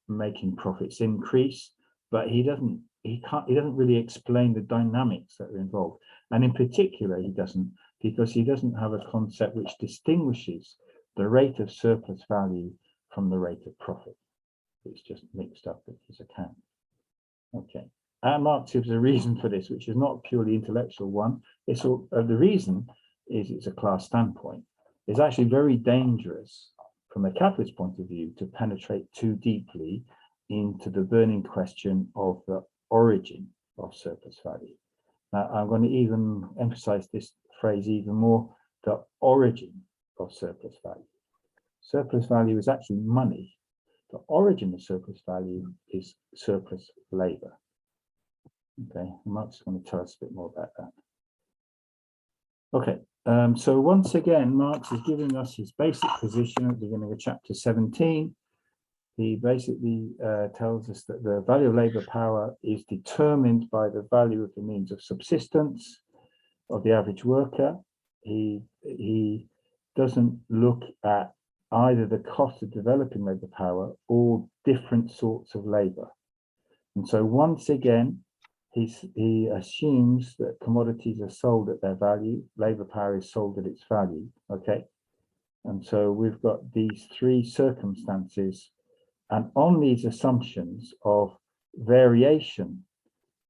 making profits increase, but he doesn't really explain the dynamics that are involved. And in particular, he doesn't, because he doesn't have a concept which distinguishes the rate of surplus value from the rate of profit. It's just mixed up with his account. Okay. And Marx gives a reason for this, which is not a purely intellectual one. It's all, the reason is it's a class standpoint. It's actually very dangerous from a capitalist point of view to penetrate too deeply into the burning question of the origin of surplus value. Now, I'm going to even emphasize this phrase even more, the origin of surplus value. Surplus value is actually money. The origin of surplus value is surplus labor. Okay, Marx is going to tell us a bit more about that. Okay, so once again, Marx is giving us his basic position at the beginning of chapter 17. He basically tells us that the value of labor power is determined by the value of the means of subsistence of the average worker. He doesn't look at either the cost of developing labor power or different sorts of labor. And so once again, he assumes that commodities are sold at their value, labor power is sold at its value, okay? And so we've got these three circumstances, and on these assumptions of variation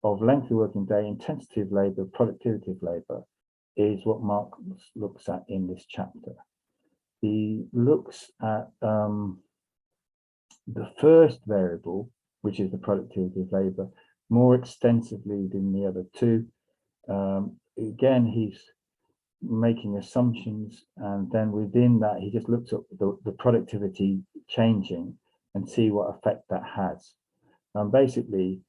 of length of working day, intensity of labor, productivity of labor, is what Marx looks at in this chapter. He looks at the first variable, which is the productivity of labor, more extensively than the other two. Again, he's making assumptions, and then within that, he just looks at the productivity changing and see what effect that has. And basically,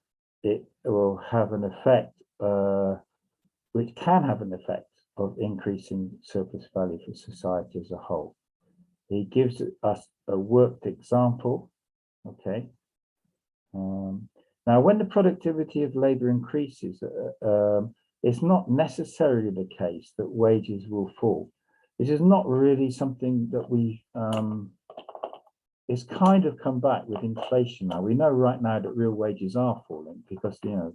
it will have an effect, which can have an effect of increasing surplus value for society as a whole. He gives us a worked example, okay? Now, when the productivity of labor increases, it's not necessarily the case that wages will fall. This is not really something that we, it's kind of come back with inflation now. We know right now that real wages are falling because, you know,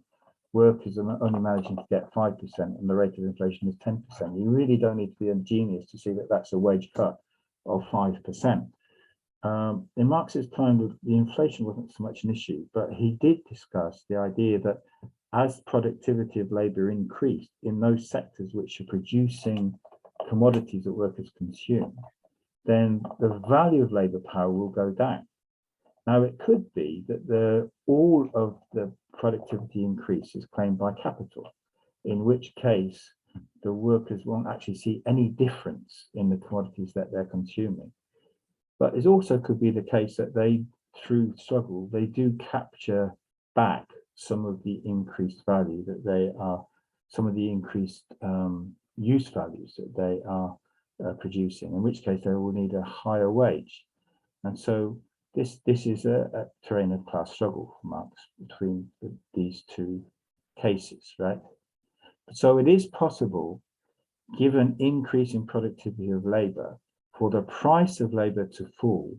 workers are only managing to get 5% and the rate of inflation is 10%. You really don't need to be a genius to see that that's a wage cut of 5%. In Marx's time, the inflation wasn't so much an issue, but he did discuss the idea that as productivity of labor increased in those sectors which are producing commodities that workers consume, then the value of labor power will go down. Now, it could be that all of the productivity increase is claimed by capital, in which case the workers won't actually see any difference in the commodities that they're consuming. But it also could be the case that they, through struggle, they do capture back some of the increased value that they are, some of the increased use values that they are producing, in which case they will need a higher wage. And so this is a terrain of class struggle for Marx between these two cases, right? So it is possible, given increase in productivity of labor, for the price of labor to fall,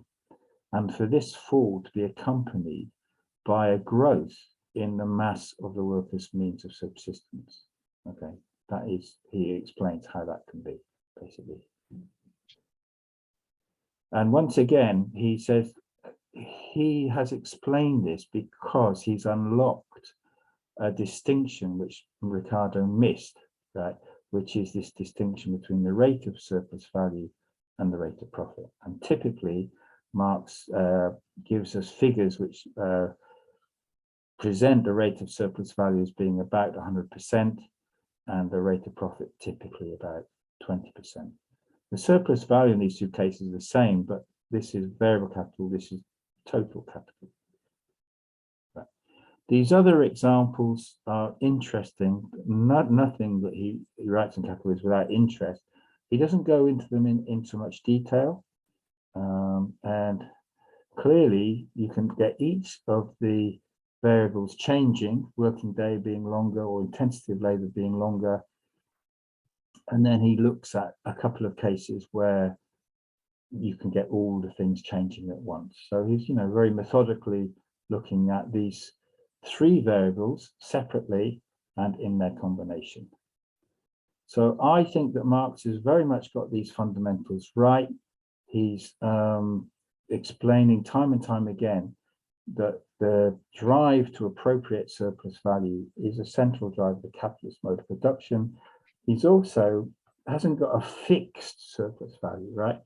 and for this fall to be accompanied by a growth in the mass of the workers' means of subsistence. Okay, that is, he explains how that can be, basically. And once again, he says he has explained this because he's unlocked a distinction which Ricardo missed, right? Which is this distinction between the rate of surplus value and the rate of profit. And typically, Marx gives us figures which present the rate of surplus value as being about 100% and the rate of profit typically about 20%. The surplus value in these two cases is the same, but this is variable capital, this is total capital. Right. These other examples are interesting. Nothing that he writes in Capital is without interest. He doesn't go into them in so much detail. And clearly, you can get each of the variables changing, working day being longer or intensity of labor being longer. And then he looks at a couple of cases where you can get all the things changing at once. So he's, you know, very methodically looking at these three variables separately and in their combination. So I think that Marx has very much got these fundamentals right. He's explaining time and time again that the drive to appropriate surplus value is a central drive of the capitalist mode of production. He's also hasn't got a fixed surplus value, right?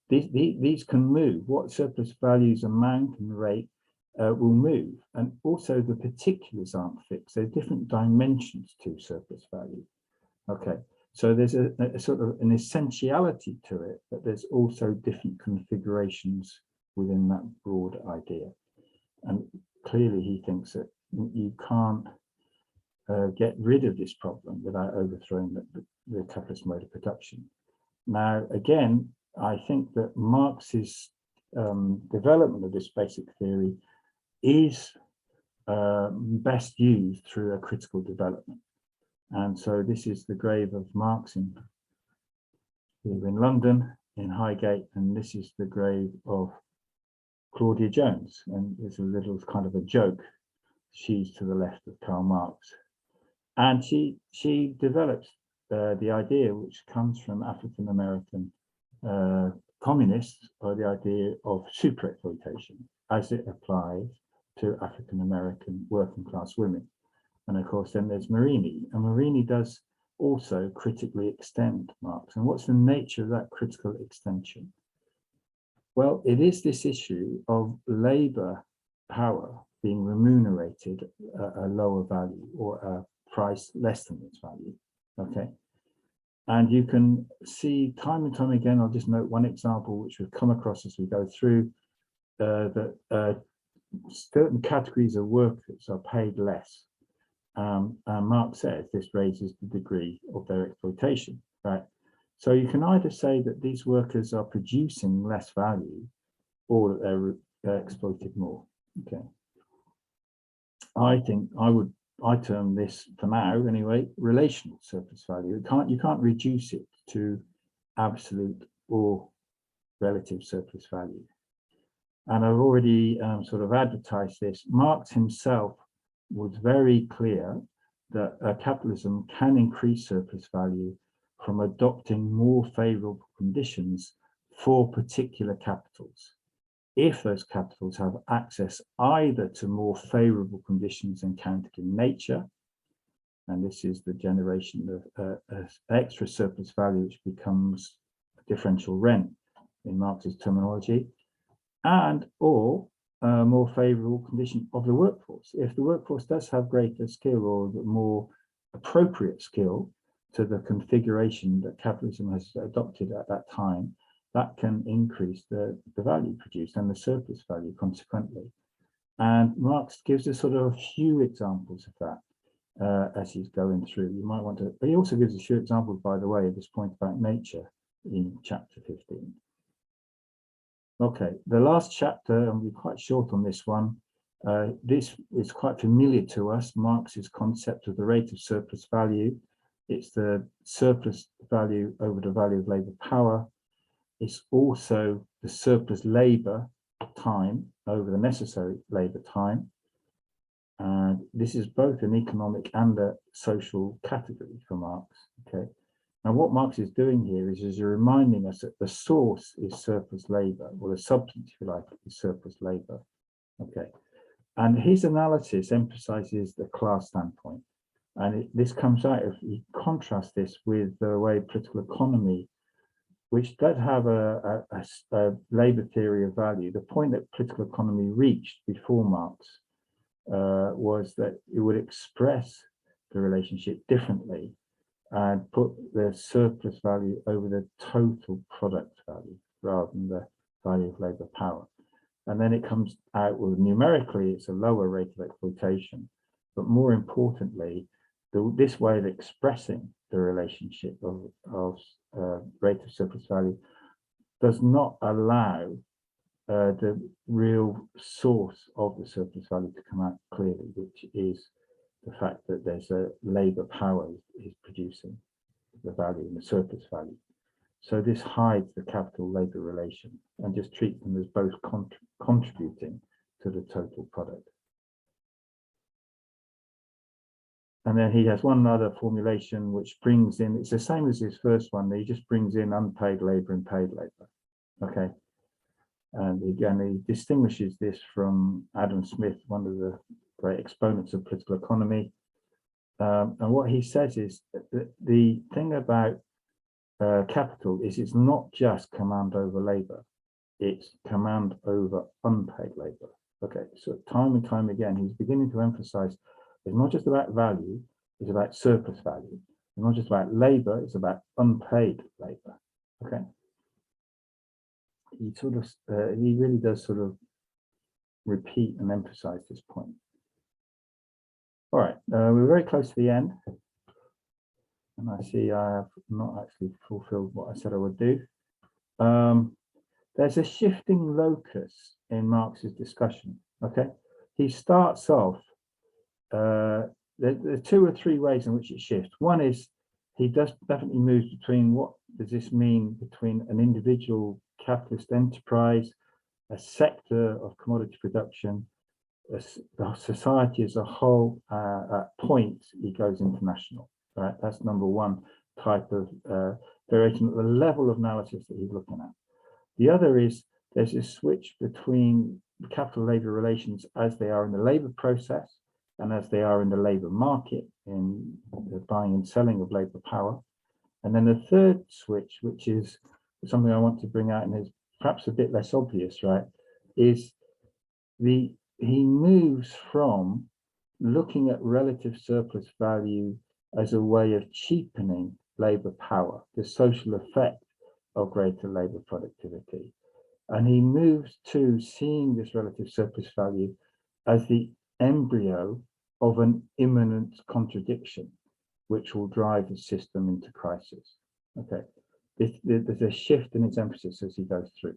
These can move. What surplus values amount and rate will move, and also the particulars aren't fixed. There are different dimensions to surplus value. Okay, so there's a sort of an essentiality to it, but there's also different configurations within that broad idea. And clearly he thinks that you can't get rid of this problem without overthrowing the capitalist mode of production. Now, again, I think that Marx's development of this basic theory is best used through a critical development. And so this is the grave of Marx here in London, in Highgate, and this is the grave of Claudia Jones. And there's a little kind of a joke. She's to the left of Karl Marx. And she develops the idea, which comes from African-American communists, or the idea of superexploitation as it applies to African-American working class women. And of course, then there's Marini, and Marini does also critically extend Marx. And what's the nature of that critical extension? Well, it is this issue of labor power being remunerated a lower value or a price less than its value. Okay. And you can see time and time again, I'll just note one example which we've come across as we go through, that certain categories of workers are paid less. And Marx says this raises the degree of their exploitation, right? So you can either say that these workers are producing less value or that they're exploited more, okay? I think I term this, for now anyway, relational surplus value. You can't reduce it to absolute or relative surplus value. And I've already sort of advertised this. Marx himself was very clear that capitalism can increase surplus value from adopting more favorable conditions for particular capitals, if those capitals have access either to more favorable conditions encountered in nature, and this is the generation of extra surplus value, which becomes differential rent in Marx's terminology, and or more favorable condition of the workforce. If the workforce does have greater skill or the more appropriate skill to the configuration that capitalism has adopted at that time, that can increase the value produced and the surplus value consequently. And Marx gives us sort of a few examples of that as he's going through. You might want to, but he also gives a few examples, by the way, of this point about nature in chapter 15. Okay, the last chapter, and we're quite short on this one. This is quite familiar to us, Marx's concept of the rate of surplus value. It's the surplus value over the value of labour power. It's also the surplus labour time over the necessary labour time. And this is both an economic and a social category for Marx. Okay. Now, what Marx is doing here is reminding us that the source is surplus labour, or the substance, if you like, is surplus labour. Okay. And his analysis emphasizes the class standpoint. And this comes out of, he contrasts this with the way political economy, which does have a labour theory of value. The point that political economy reached before Marx was that it would express the relationship differently and put the surplus value over the total product value rather than the value of labour power. And then it comes out with, numerically, it's a lower rate of exploitation, but more importantly, this way of expressing the relationship of rate of surplus value does not allow the real source of the surplus value to come out clearly, which is the fact that there's a labour power is producing the value and the surplus value. So this hides the capital labour relation and just treats them as both contributing to the total product. And then he has one other formulation which brings in, it's the same as his first one, he just brings in unpaid labour and paid labour. Okay. And again, he distinguishes this from Adam Smith, one of the great exponents of political economy. And what he says is that the thing about capital is it's not just command over labour, it's command over unpaid labour. Okay, so time and time again, he's beginning to emphasize it's not just about value, it's about surplus value. It's not just about labour, it's about unpaid labour. Okay. He sort of, he really does sort of repeat and emphasize this point. All right, we're very close to the end. And I see I have not actually fulfilled what I said I would do. There's a shifting locus in Marx's discussion, okay? He starts off, there are two or three ways in which it shifts. One is he does definitely moves between what does this mean between an individual capitalist enterprise, a sector of commodity production, the society as a whole. At points he goes international, right? That's number one type of variation at the level of analysis that he's looking at. The other is there's a switch between capital labor relations as they are in the labor process and as they are in the labor market, in the buying and selling of labor power. And then the third switch, which is something I want to bring out and is perhaps a bit less obvious, right, is the he moves from looking at relative surplus value as a way of cheapening labor power, the social effect of greater labor productivity. And he moves to seeing this relative surplus value as the embryo of an imminent contradiction, which will drive the system into crisis. Okay, there's a shift in its emphasis as he goes through.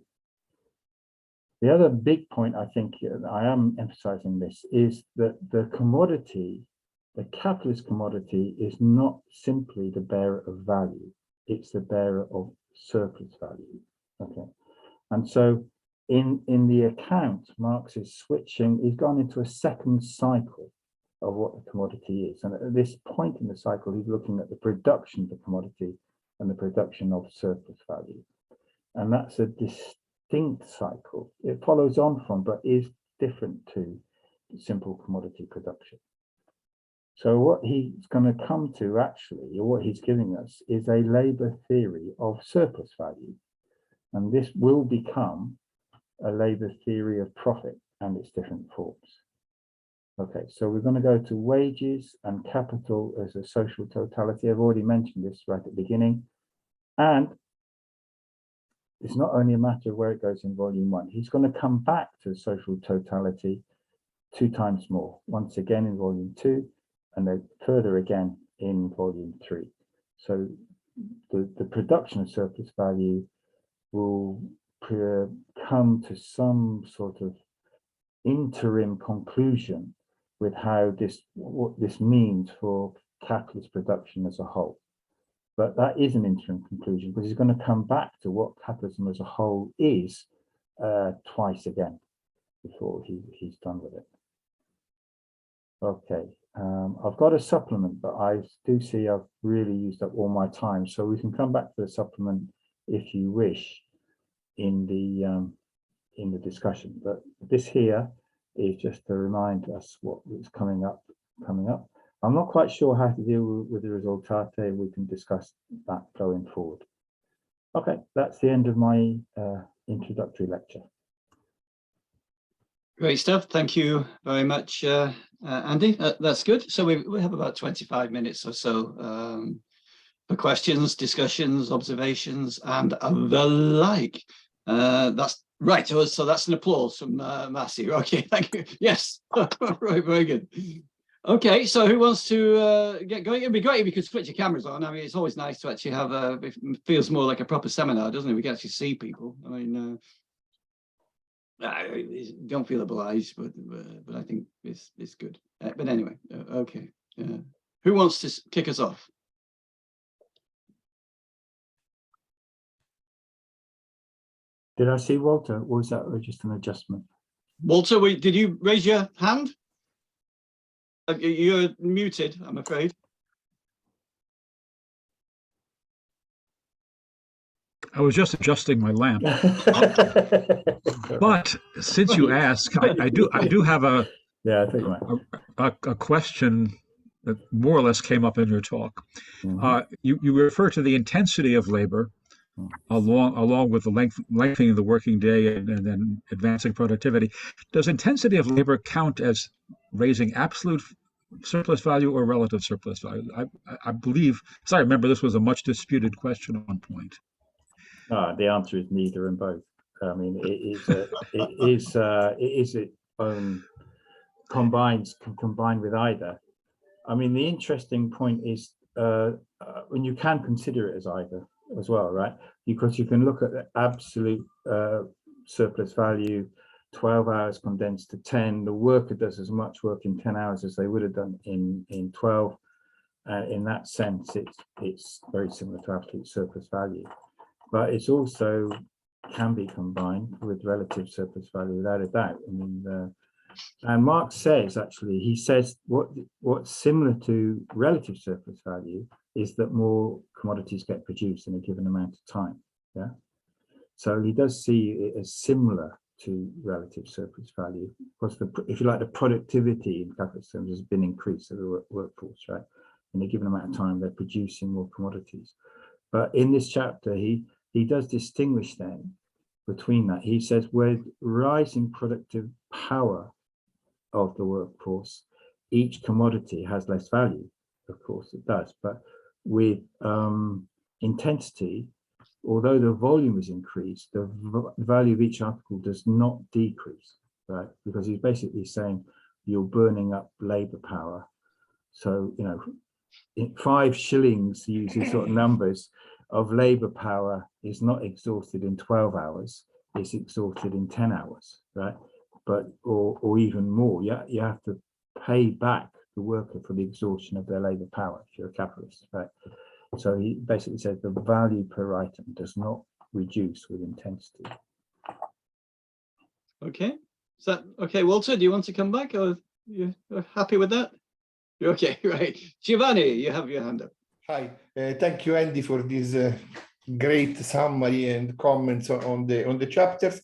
The other big point, I think, I am emphasizing this, is that the commodity, the capitalist commodity, is not simply the bearer of value, it's the bearer of surplus value. Okay, and so in the account, Marx is switching, he's gone into a second cycle of what the commodity is. And at this point in the cycle, he's looking at the production of the commodity and the production of surplus value. And that's a distinct cycle. It follows on from, but is different to simple commodity production. So what he's going to come to actually, or what he's giving us, is a labor theory of surplus value. And this will become a labor theory of profit and its different forms. Okay, so we're going to go to wages and capital as a social totality. I've already mentioned this right at the beginning. And it's not only a matter of where it goes in volume 1. He's going to come back to social totality 2 times more, once again in volume 2, and then further again in volume 3. So the production of surplus value will come to some sort of interim conclusion with how what this means for capitalist production as a whole. But that is an interim conclusion, because he's going to come back to what capitalism as a whole is twice again before he's done with it. Okay, I've got a supplement, but I do see I've really used up all my time, so we can come back to the supplement if you wish in the discussion. But this here is just to remind us what is coming up. I'm not quite sure how to deal with the resultate. We can discuss that going forward. Okay, that's the end of my introductory lecture. Great stuff. Thank you very much, Andy. That's good. So we have about 25 minutes or so for questions, discussions, observations, and the like. That's right. So that's an applause from Massey. Okay, thank you. Yes, right, very good. Okay, so who wants to get going? It'd be great if you could switch your cameras on. I mean, it's always nice to actually have it feels more like a proper seminar, doesn't it? We can actually see people. I mean, don't feel obliged, but I think it's good. But anyway, okay. Who wants to kick us off? Did I see Walter, or was that just an adjustment? Walter, did you raise your hand? You're muted, I'm afraid. I was just adjusting my lamp. But since you ask, I do have a question that more or less came up in your talk. Mm-hmm. You refer to the intensity of labor along with the lengthening of the working day and then advancing productivity. Does intensity of labor count as raising absolute surplus value or relative surplus value? I believe, as I remember, this was a much disputed question at one point. The answer is neither and both. I mean, it is its own can combine with either. I mean, the interesting point is when you can consider it as either as well, right? Because you can look at the absolute surplus value, 12 hours condensed to 10. The worker does as much work in 10 hours as they would have done in 12. In that sense, it's very similar to absolute surplus value. But it's also can be combined with relative surplus value without a doubt. I mean, and Marx says, actually, he says what's similar to relative surplus value is that more commodities get produced in a given amount of time. Yeah. So he does see it as similar to relative surplus value, because if you like, the productivity in capitalist terms has been increased of the workforce, right? In a given amount of time, they're producing more commodities. But in this chapter, he does distinguish then between that. He says with rising productive power, of the workforce, each commodity has less value. Of course it does, but with intensity, although the volume is increased, the value of each article does not decrease, right? Because he's basically saying you're burning up labor power. So, 5 shillings, to use these sort of numbers, of labor power is not exhausted in 12 hours, it's exhausted in 10 hours, right? But, or even more, you have to pay back the worker for the exhaustion of their labor power if you're a capitalist, right? So he basically said the value per item does not reduce with intensity. Okay, is that okay, Walter? Do you want to come back, or you're happy with that? You're okay, right? Giovanni, you have your hand up. Hi, thank you, Andy, for this great summary and comments on the chapters.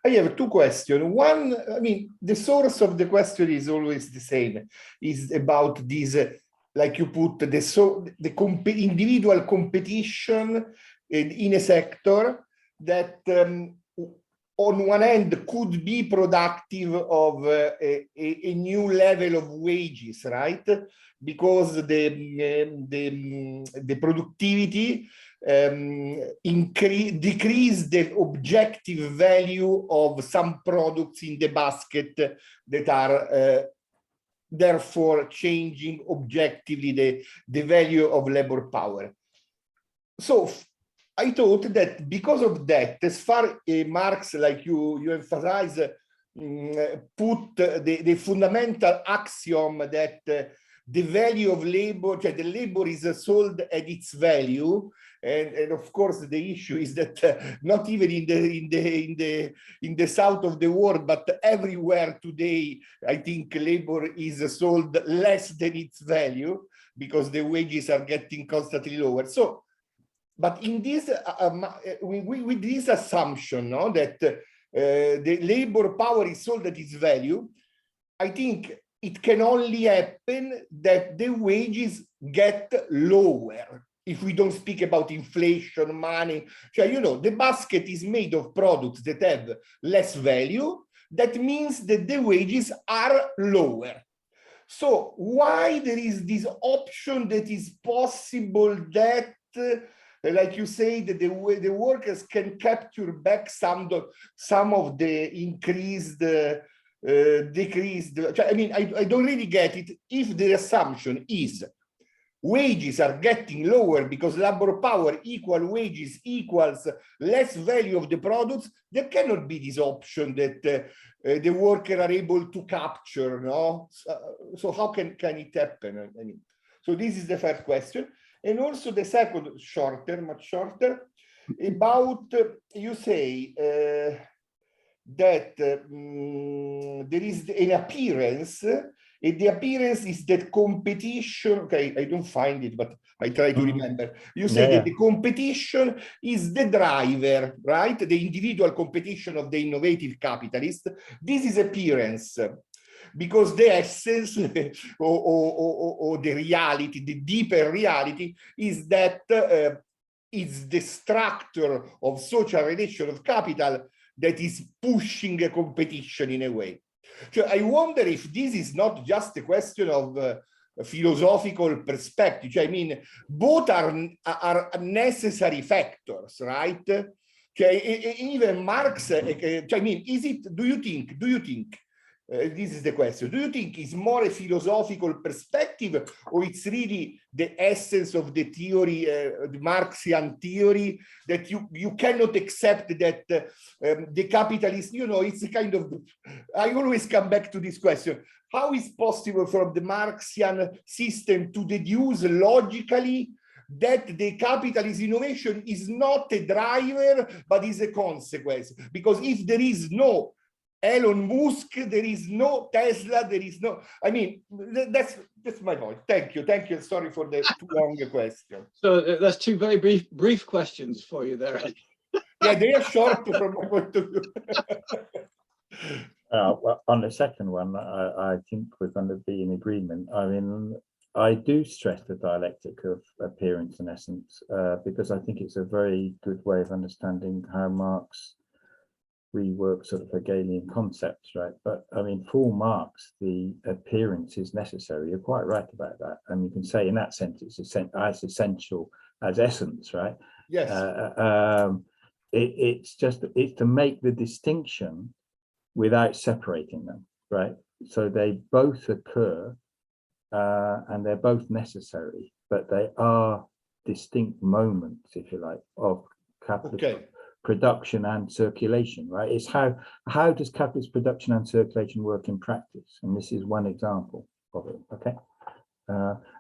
I have 2 questions. One, I mean, the source of the question is always the same. Is about this, like you put the individual competition in a sector that, on one end, could be productive of a new level of wages, right? Because the productivity decrease the objective value of some products in the basket that are therefore changing objectively the value of labor power. So I thought that because of that, as far as Marx, like you emphasize, put the fundamental axiom that the value of labor, the labor is sold at its value, and of course the issue is that not even in the south of the world, but everywhere today, I think labor is sold less than its value because the wages are getting constantly lower. So, but in this, with this assumption, no, that the labor power is sold at its value, I think it can only happen that the wages get lower. If we don't speak about inflation, money, the basket is made of products that have less value. That means that the wages are lower. So why there is this option that is possible that, like you say, that the workers can capture back some of the increased, decreased. I mean, I don't really get it. If the assumption is wages are getting lower because labor power equal wages equals less value of the products, there cannot be this option that the worker are able to capture, no? So how can it happen? I mean, so this is the first question. And also the second, much shorter, about, you say that there is an appearance, and the appearance is that competition, okay, I don't find it, but I try to remember. You say that the competition is the driver, right? The individual competition of the innovative capitalist. This is appearance. Because the essence or the reality, the deeper reality, is that it's the structure of social relation of capital that is pushing a competition in a way. So I wonder if this is not just a question of a philosophical perspective. I mean, both are necessary factors, right? Even Marx, I mean, do you think, this is the question. Do you think it's more a philosophical perspective, or it's really the essence of the theory, the Marxian theory, that you cannot accept that the capitalist, it's a kind of, I always come back to this question. How is possible from the Marxian system to deduce logically that the capitalist innovation is not a driver, but is a consequence? Because if there is no Elon Musk, there is no Tesla, there is no, I mean, that's my point. Thank you. Sorry for the too long question. So that's 2 very brief questions for you there. Yeah, they are short from my point of view. Well, on the second one, I think we're going to be in agreement. I mean, I do stress the dialectic of appearance and essence because I think it's a very good way of understanding how Marx rework sort of Hegelian concepts, right? But I mean, for Marx, the appearance is necessary. You're quite right about that. And you can say in that sense, it's as essential as essence, right? Yes. It's to make the distinction without separating them, right? So they both occur and they're both necessary, but they are distinct moments, if you like, of capitalist production and circulation, right? It's how does capitalist production and circulation work in practice? And this is one example of it, okay?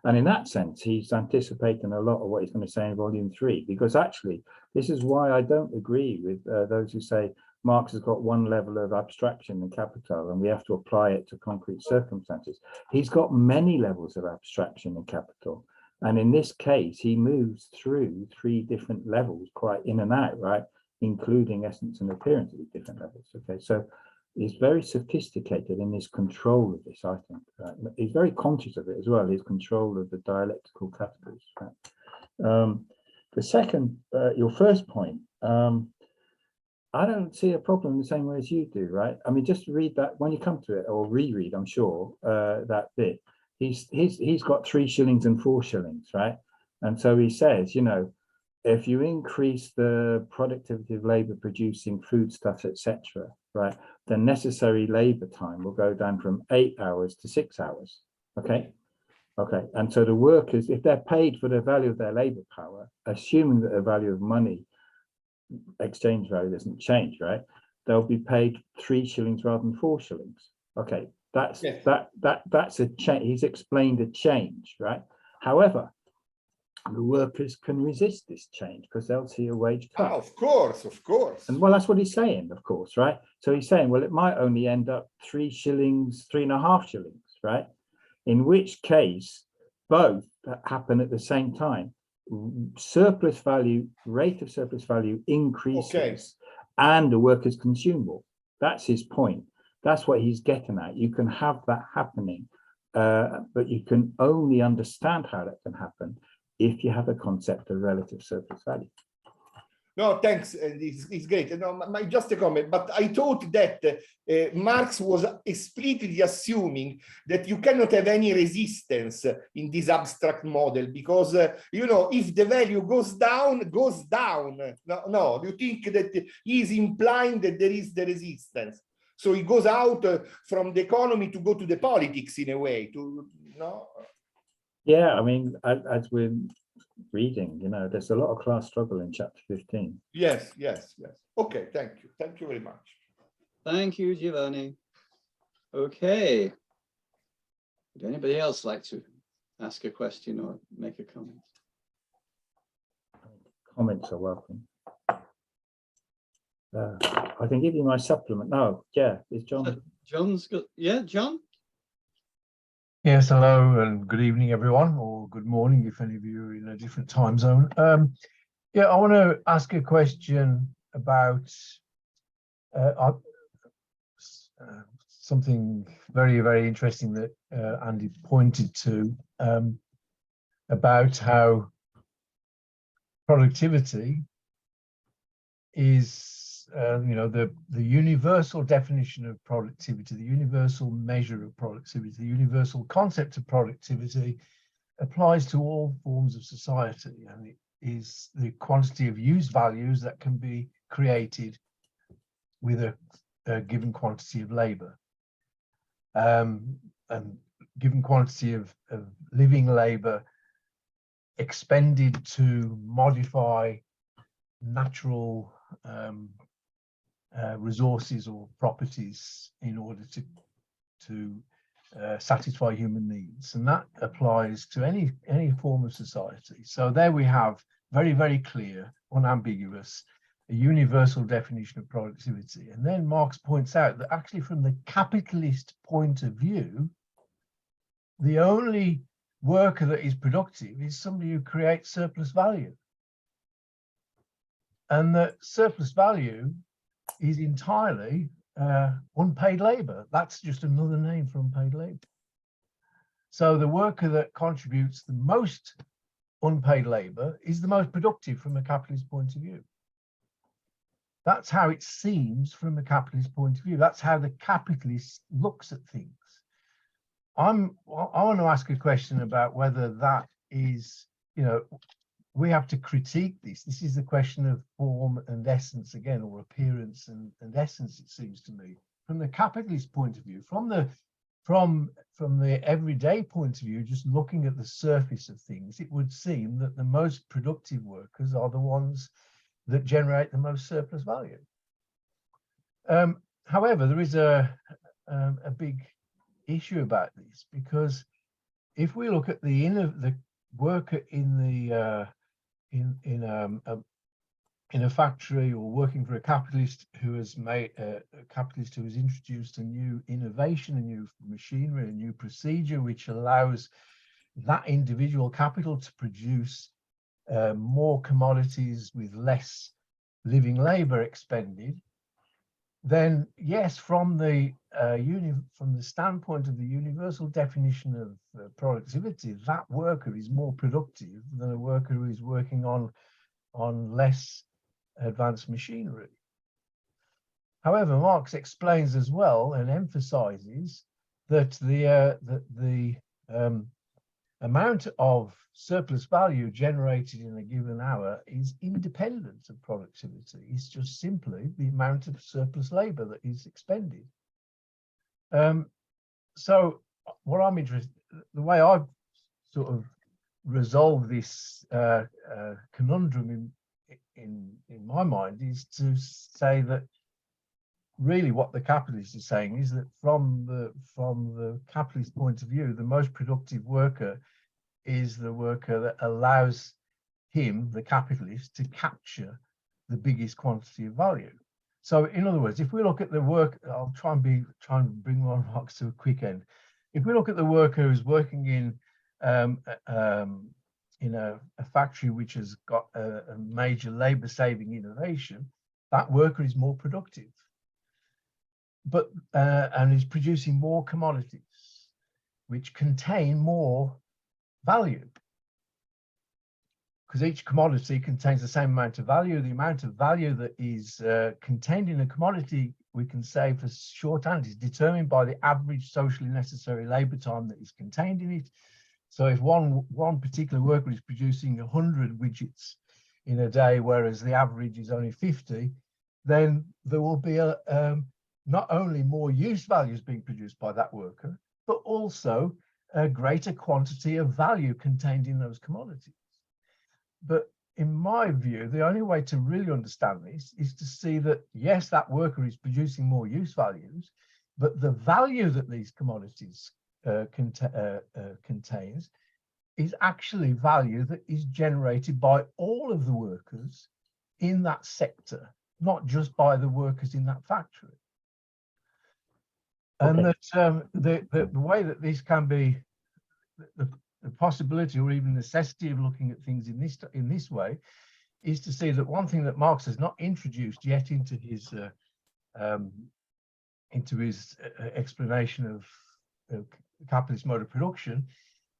And in that sense, he's anticipating a lot of what he's going to say in volume 3, because actually, this is why I don't agree with those who say Marx has got one level of abstraction in Capital and we have to apply it to concrete circumstances. He's got many levels of abstraction in Capital. And in this case, he moves through 3 different levels, quite in and out, right? Including essence and appearance at different levels, okay? So he's very sophisticated in his control of this, I think. Right? He's very conscious of it as well, his control of the dialectical categories. Right? The second, your first point, I don't see a problem in the same way as you do, right? I mean, just read that when you come to it, or reread, I'm sure, that bit. He's got 3 shillings and 4 shillings, right? And so he says, you know, if you increase the productivity of labor producing foodstuffs, etc., right, the necessary labor time will go down from 8 hours to 6 hours. Okay. And so the workers, if they're paid for the value of their labor power, assuming that the value of money, exchange value doesn't change, right, they'll be paid 3 shillings rather than 4 shillings. Okay, that's a change. He's explained a change, right? However, the workers can resist this change because they'll see a wage cut. Of course. And well, that's what he's saying, of course, right? So he's saying, well, it might only end up 3 shillings, 3.5 shillings, right? In which case, both happen at the same time. Surplus value, rate of surplus value increases, and the workers consume more. That's his point. That's what he's getting at. You can have that happening, but you can only understand how that can happen if you have a concept of relative surplus value. No, thanks. It's great. No, just a comment. But I thought that Marx was explicitly assuming that you cannot have any resistance in this abstract model because, you know, if the value goes down, goes down. No, you think that he is implying that there is the resistance. So he goes out from the economy to go to the politics in a way. Yeah, I mean, as we're reading, you know, there's a lot of class struggle in chapter 15. Yes. Okay, thank you. Thank you very much. Thank you, Giovanni. Okay. Would anybody else like to ask a question or make a comment? Comments are welcome. I can give you my supplement. No, yeah, it's John. John's got, yeah, John? Yes, hello and good evening, everyone, or good morning if any of you are in a different time zone. Yeah, I want to ask a question about something very, very interesting that Andy pointed to about how productivity is, you know, the universal definition of productivity, the universal measure of productivity, the universal concept of productivity applies to all forms of society, and it is the quantity of used values that can be created with a given quantity of labor, and given quantity of living labor expended to modify natural resources or properties in order to satisfy human needs, and that applies to any form of society. So there we have very, very clear, unambiguous, a universal definition of productivity. And then Marx points out that actually from the capitalist point of view, the only worker that is productive is somebody who creates surplus value, and that surplus value is entirely unpaid labor. That's just another name for unpaid labor. So the worker that contributes the most unpaid labor is the most productive from a capitalist point of view. That's how it seems from a capitalist point of view. That's how the capitalist looks at things. I want to ask a question about whether that is, we have to critique this. This is the question of form and essence again, or appearance and essence, it seems to me. From the capitalist point of view, from the everyday point of view, just looking at the surface of things, it would seem that the most productive workers are the ones that generate the most surplus value. However, there is a big issue about this, because if we look at the worker in a factory, or working for a capitalist who has introduced a new innovation, a new machinery, a new procedure which allows that individual capital to produce more commodities with less living labor expended, then yes, from the standpoint of the universal definition of productivity, that worker is more productive than a worker who is working on less advanced machinery. However, Marx explains as well and emphasizes that the amount of surplus value generated in a given hour is independent of productivity. It's just simply the amount of surplus labor that is expended. So what I'm interested, the way I've sort of resolved this conundrum in my mind is to say that really what the capitalist is saying is that from the capitalist point of view, the most productive worker is the worker that allows him, the capitalist, to capture the biggest quantity of value. So in other words, if we look at the work, I'll try and bring my remarks to a quick end. If we look at the worker who's working in a factory which has got a major labor-saving innovation, that worker is more productive, but and is producing more commodities which contain more value, because each commodity contains the same amount of value. The amount of value that is contained in a commodity, we can say for shorthand, is determined by the average socially necessary labor time that is contained in it. So if one particular worker is producing 100 widgets in a day, whereas the average is only 50, then there will be not only more use values being produced by that worker, but also a greater quantity of value contained in those commodities. But in my view, the only way to really understand this is to see that, yes, that worker is producing more use values, but the value that these commodities contains is actually value that is generated by all of the workers in that sector, not just by the workers in that factory. And that the way that this can be, the possibility or even necessity of looking at things in this way, is to see that one thing that Marx has not introduced yet into his explanation of capitalist mode of production,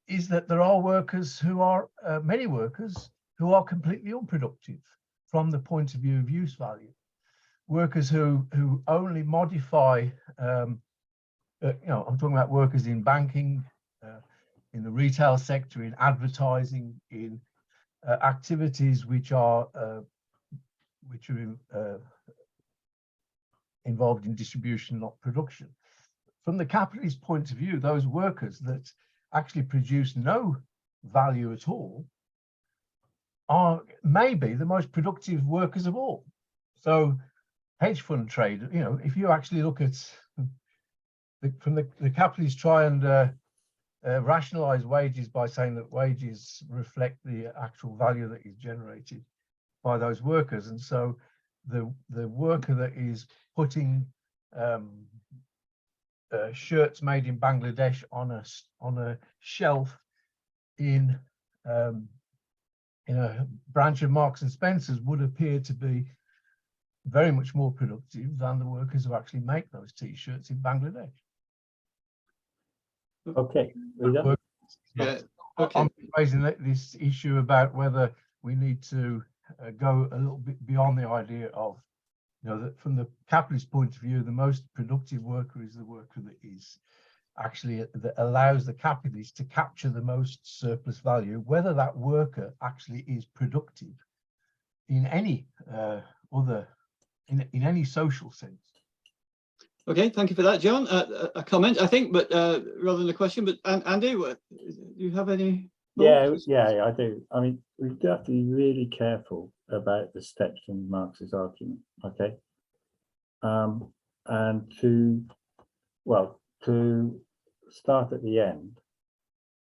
is that there are workers who are many workers who are completely unproductive from the point of view of use value. Workers who only modify, I'm talking about workers in banking, in the retail sector, in advertising, in activities which are involved in distribution, not production. From the capitalist point of view, those workers that actually produce no value at all are maybe the most productive workers of all. So hedge fund trade, if you actually look at the capitalists try and rationalize wages by saying that wages reflect the actual value that is generated by those workers. And so the worker that is putting shirts made in Bangladesh on a shelf in a branch of Marks and Spencer's would appear to be very much more productive than the workers who actually make those t-shirts in Bangladesh. Okay. Yeah. Okay. I'm raising this issue about whether we need to go a little bit beyond the idea of You know, that from the capitalist point of view, the most productive worker is the worker that is actually that allows the capitalist to capture the most surplus value, whether that worker actually is productive in any in any social sense. Okay, thank you for that, John. A comment, I think, but rather than a question. But Andy, do you have any thoughts? Yeah, I do. I mean, we've got to be really careful about the steps in Marx's argument, okay? And to start at the end,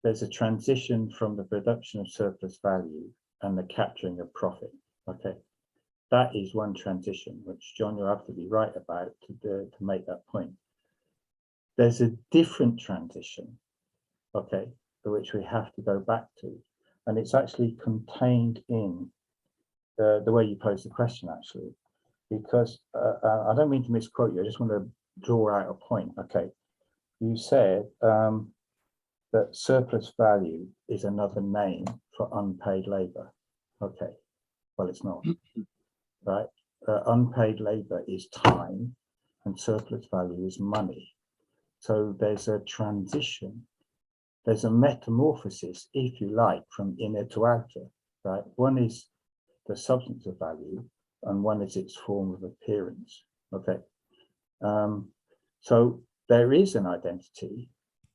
there's a transition from the production of surplus value and the capturing of profit, okay? That is one transition, which John, you're absolutely right about to make that point. There's a different transition, okay, for which we have to go back to, and it's actually contained in the way you pose the question, actually, because I don't mean to misquote you, I just want to draw out a point, okay? You said that surplus value is another name for unpaid labor, okay? Well, it's not. Right? Unpaid labor is time and surplus value is money. So there's a transition, there's a metamorphosis, if you like, from inner to outer, right? One is the substance of value and one is its form of appearance, okay? So there is an identity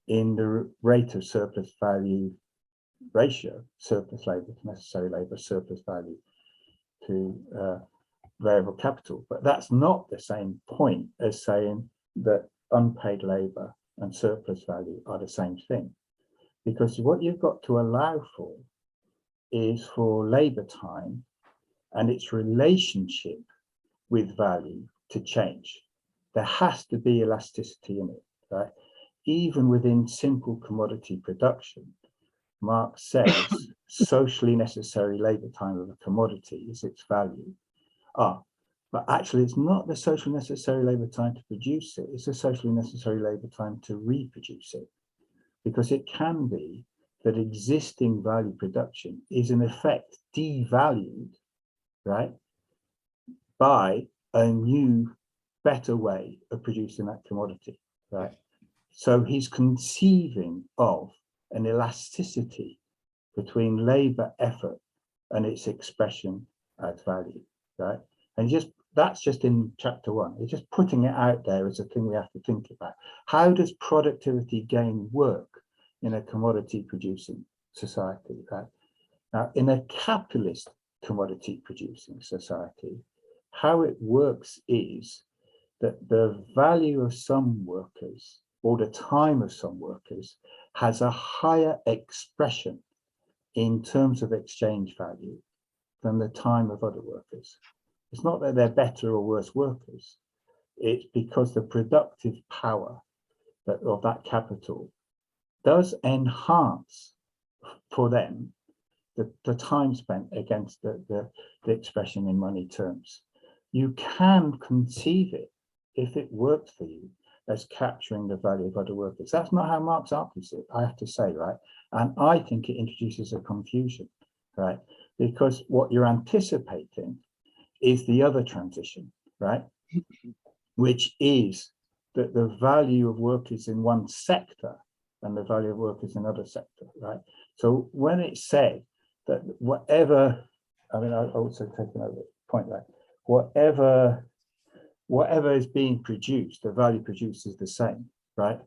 in the rate of surplus value ratio, surplus labor to necessary labor, surplus value to variable capital, but that's not the same point as saying that unpaid labor and surplus value are the same thing, because what you've got to allow for is for labor time and its relationship with value to change. There has to be elasticity in it, right? Even within simple commodity production, Marx says socially necessary labor time of a commodity is its value. But actually it's not the socially necessary labor time to produce it, it's the socially necessary labor time to reproduce it. Because it can be that existing value production is in effect devalued, right, by a new, better way of producing that commodity, right? So he's conceiving of an elasticity between labor effort and its expression as value, right? And that's just in chapter 1. It's just putting it out there as a thing we have to think about. How does productivity gain work in a commodity producing society, right? Now, in a capitalist commodity producing society, how it works is that the value of some workers or the time of some workers has a higher expression in terms of exchange value than the time of other workers. It's not that they're better or worse workers. It's because the productive power of that capital does enhance for them the time spent against the expression in money terms. You can conceive it, if it works for you, as capturing the value of other workers. That's not how Marx argues it, I have to say, right? And I think it introduces a confusion, right? Because what you're anticipating is the other transition, right? Which is that the value of workers in one sector and the value of workers in other sector, right? So when it's said that whatever, I mean, I also take another point there, whatever is being produced, the value produced is the same, right?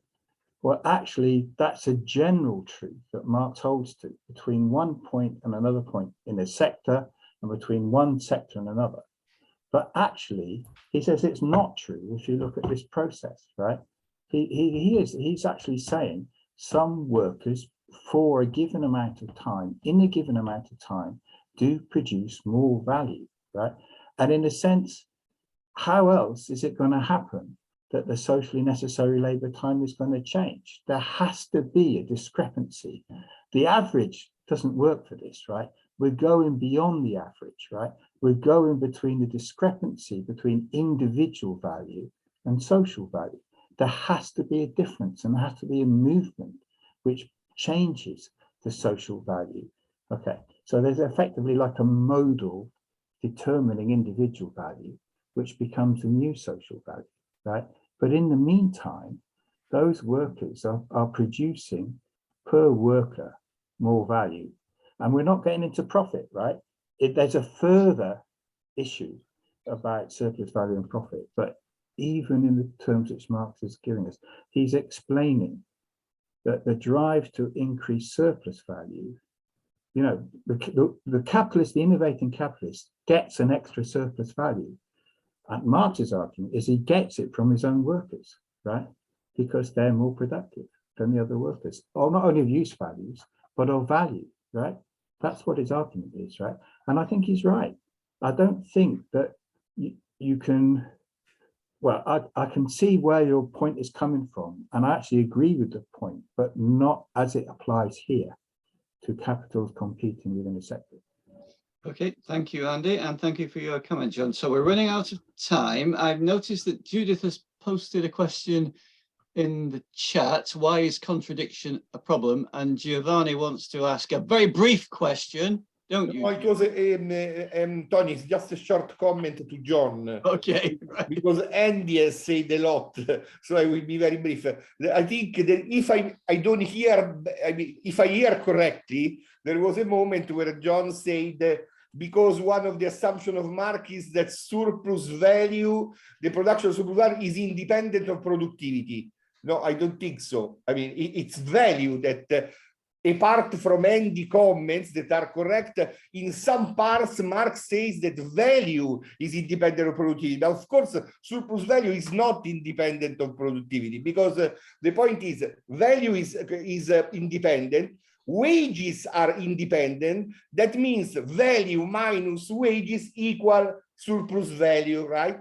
Well, actually, that's a general truth that Marx holds to between one point and another point in a sector and between one sector and another. But actually, he says it's not true if you look at this process, right? He's actually saying some workers for a given amount of time, in a given amount of time, do produce more value, right? And in a sense, how else is it going to happen that the socially necessary labor time is going to change? There has to be a discrepancy. The average doesn't work for this, right? We're going beyond the average, right? We're going between the discrepancy between individual value and social value. There has to be a difference, and there has to be a movement which changes the social value. Okay, so there's effectively like a modal determining individual value, which becomes a new social value, right? But in the meantime, those workers are producing per worker more value, and we're not getting into profit, right? There's a further issue about surplus value and profit, but even in the terms which Marx is giving us, he's explaining that the drive to increase surplus value, you know, the capitalist, the innovating capitalist gets an extra surplus value. And Marx's argument is he gets it from his own workers, right? Because they're more productive than the other workers, or not only of use values, but of value, right? That's what his argument is, right? And I think he's right. I don't think that you can, well, I can see where your point is coming from, and I actually agree with the point, but not as it applies here to capitals competing within a sector. Okay, thank you, Andy, and thank you for your comment, John. So we're running out of time. I've noticed that Judith has posted a question in the chat. Why is contradiction a problem? And Giovanni wants to ask a very brief question, don't you? No, it was Tony, it's just a short comment to John. Okay. Right. Because Andy has said a lot, so I will be very brief. I think that if I don't hear, I mean, if I hear correctly, there was a moment where John said, because one of the assumptions of Marx is that surplus value, the production of surplus value is independent of productivity. No, I don't think so. I mean, it's value that, apart from Andy comments that are correct, in some parts, Marx says that value is independent of productivity. Now, of course, surplus value is not independent of productivity, because the point is value is independent, wages are independent. That means value minus wages equal surplus value, right?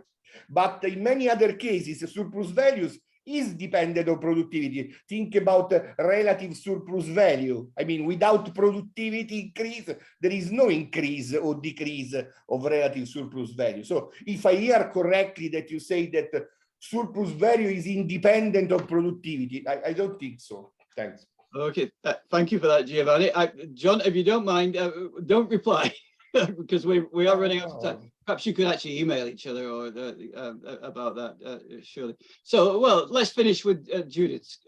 But in many other cases, surplus values is dependent on productivity. Think about relative surplus value. I mean, without productivity increase, there is no increase or decrease of relative surplus value. So if I hear correctly that you say that surplus value is independent of productivity, I don't think so. Thanks. Okay, thank you for that, Giovanni. John, if you don't mind, don't reply because we are running out of time. Perhaps you could actually email each other or about that, surely. So, well, let's finish with Judith's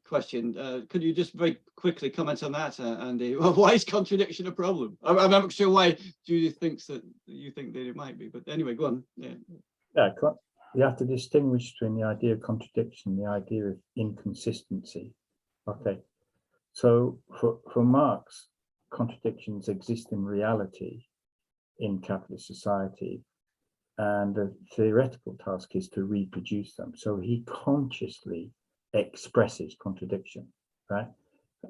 question. Could you just very quickly comment on that, Andy? Well, why is contradiction a problem? I'm not sure why Judith thinks that you think that it might be, but anyway, go on. Yeah, you have to distinguish between the idea of contradiction and the idea of inconsistency. Okay, so for Marx, contradictions exist in reality in capitalist society, and the theoretical task is to reproduce them. So he consciously expresses contradiction, right?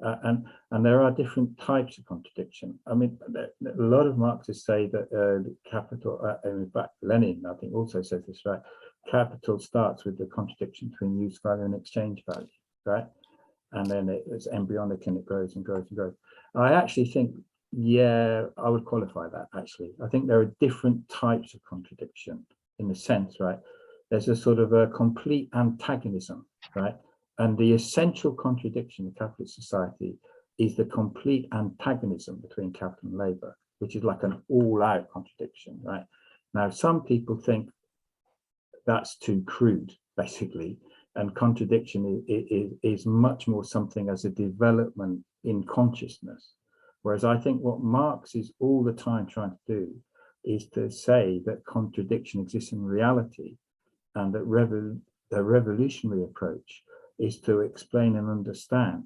And there are different types of contradiction. I mean, a lot of Marxists say that capital, in fact, Lenin, I think, also says this, right? Capital starts with the contradiction between use value and exchange value, right? And then it's embryonic and it grows and grows and grows. I actually think, yeah, I would qualify that actually. I think there are different types of contradiction in the sense, right? There's a sort of a complete antagonism, right? And the essential contradiction in capitalist society is the complete antagonism between capital and labor, which is like an all-out contradiction, right? Now, some people think that's too crude, basically, and contradiction is much more something as a development in consciousness. Whereas I think what Marx is all the time trying to do is to say that contradiction exists in reality, and that the revolutionary approach is to explain and understand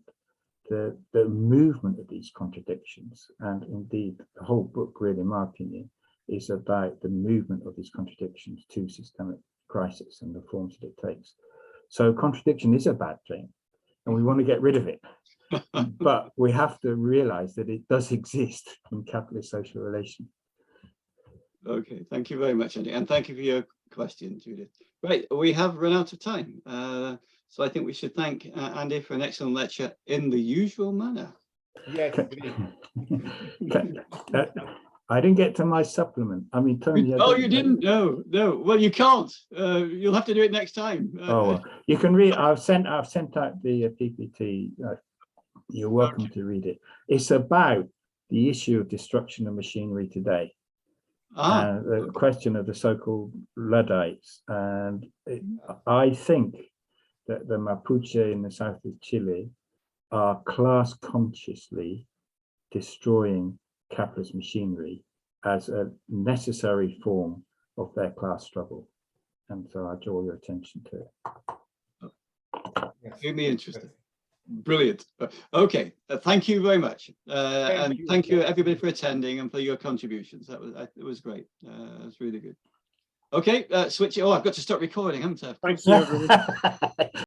the movement of these contradictions. And indeed, the whole book, really, in my opinion, is about the movement of these contradictions to systemic crisis and the forms that it takes. So contradiction is a bad thing, and we want to get rid of it. But we have to realize that it does exist in capitalist social relations. Okay, thank you very much, Andy, and thank you for your question, Judith. Right, we have run out of time. So I think we should thank Andy for an excellent lecture in the usual manner. Yes, I didn't get to my supplement. I mean, Tony. Oh, you didn't? No. Well, you can't. You'll have to do it next time. Well, you can read. I've sent out the PPT. You're welcome to read it. It's about the issue of destruction of machinery today. The question of the so-called Luddites. And I think that the Mapuche in the south of Chile are class consciously destroying capitalist machinery as a necessary form of their class struggle. And so I draw your attention to it. Extremely interesting. Brilliant. Okay, thank you very much. Thank you everybody for attending and for your contributions. It was great. It was really good. Okay, switch it. Oh, I've got to stop recording, haven't I? Thanks, everyone.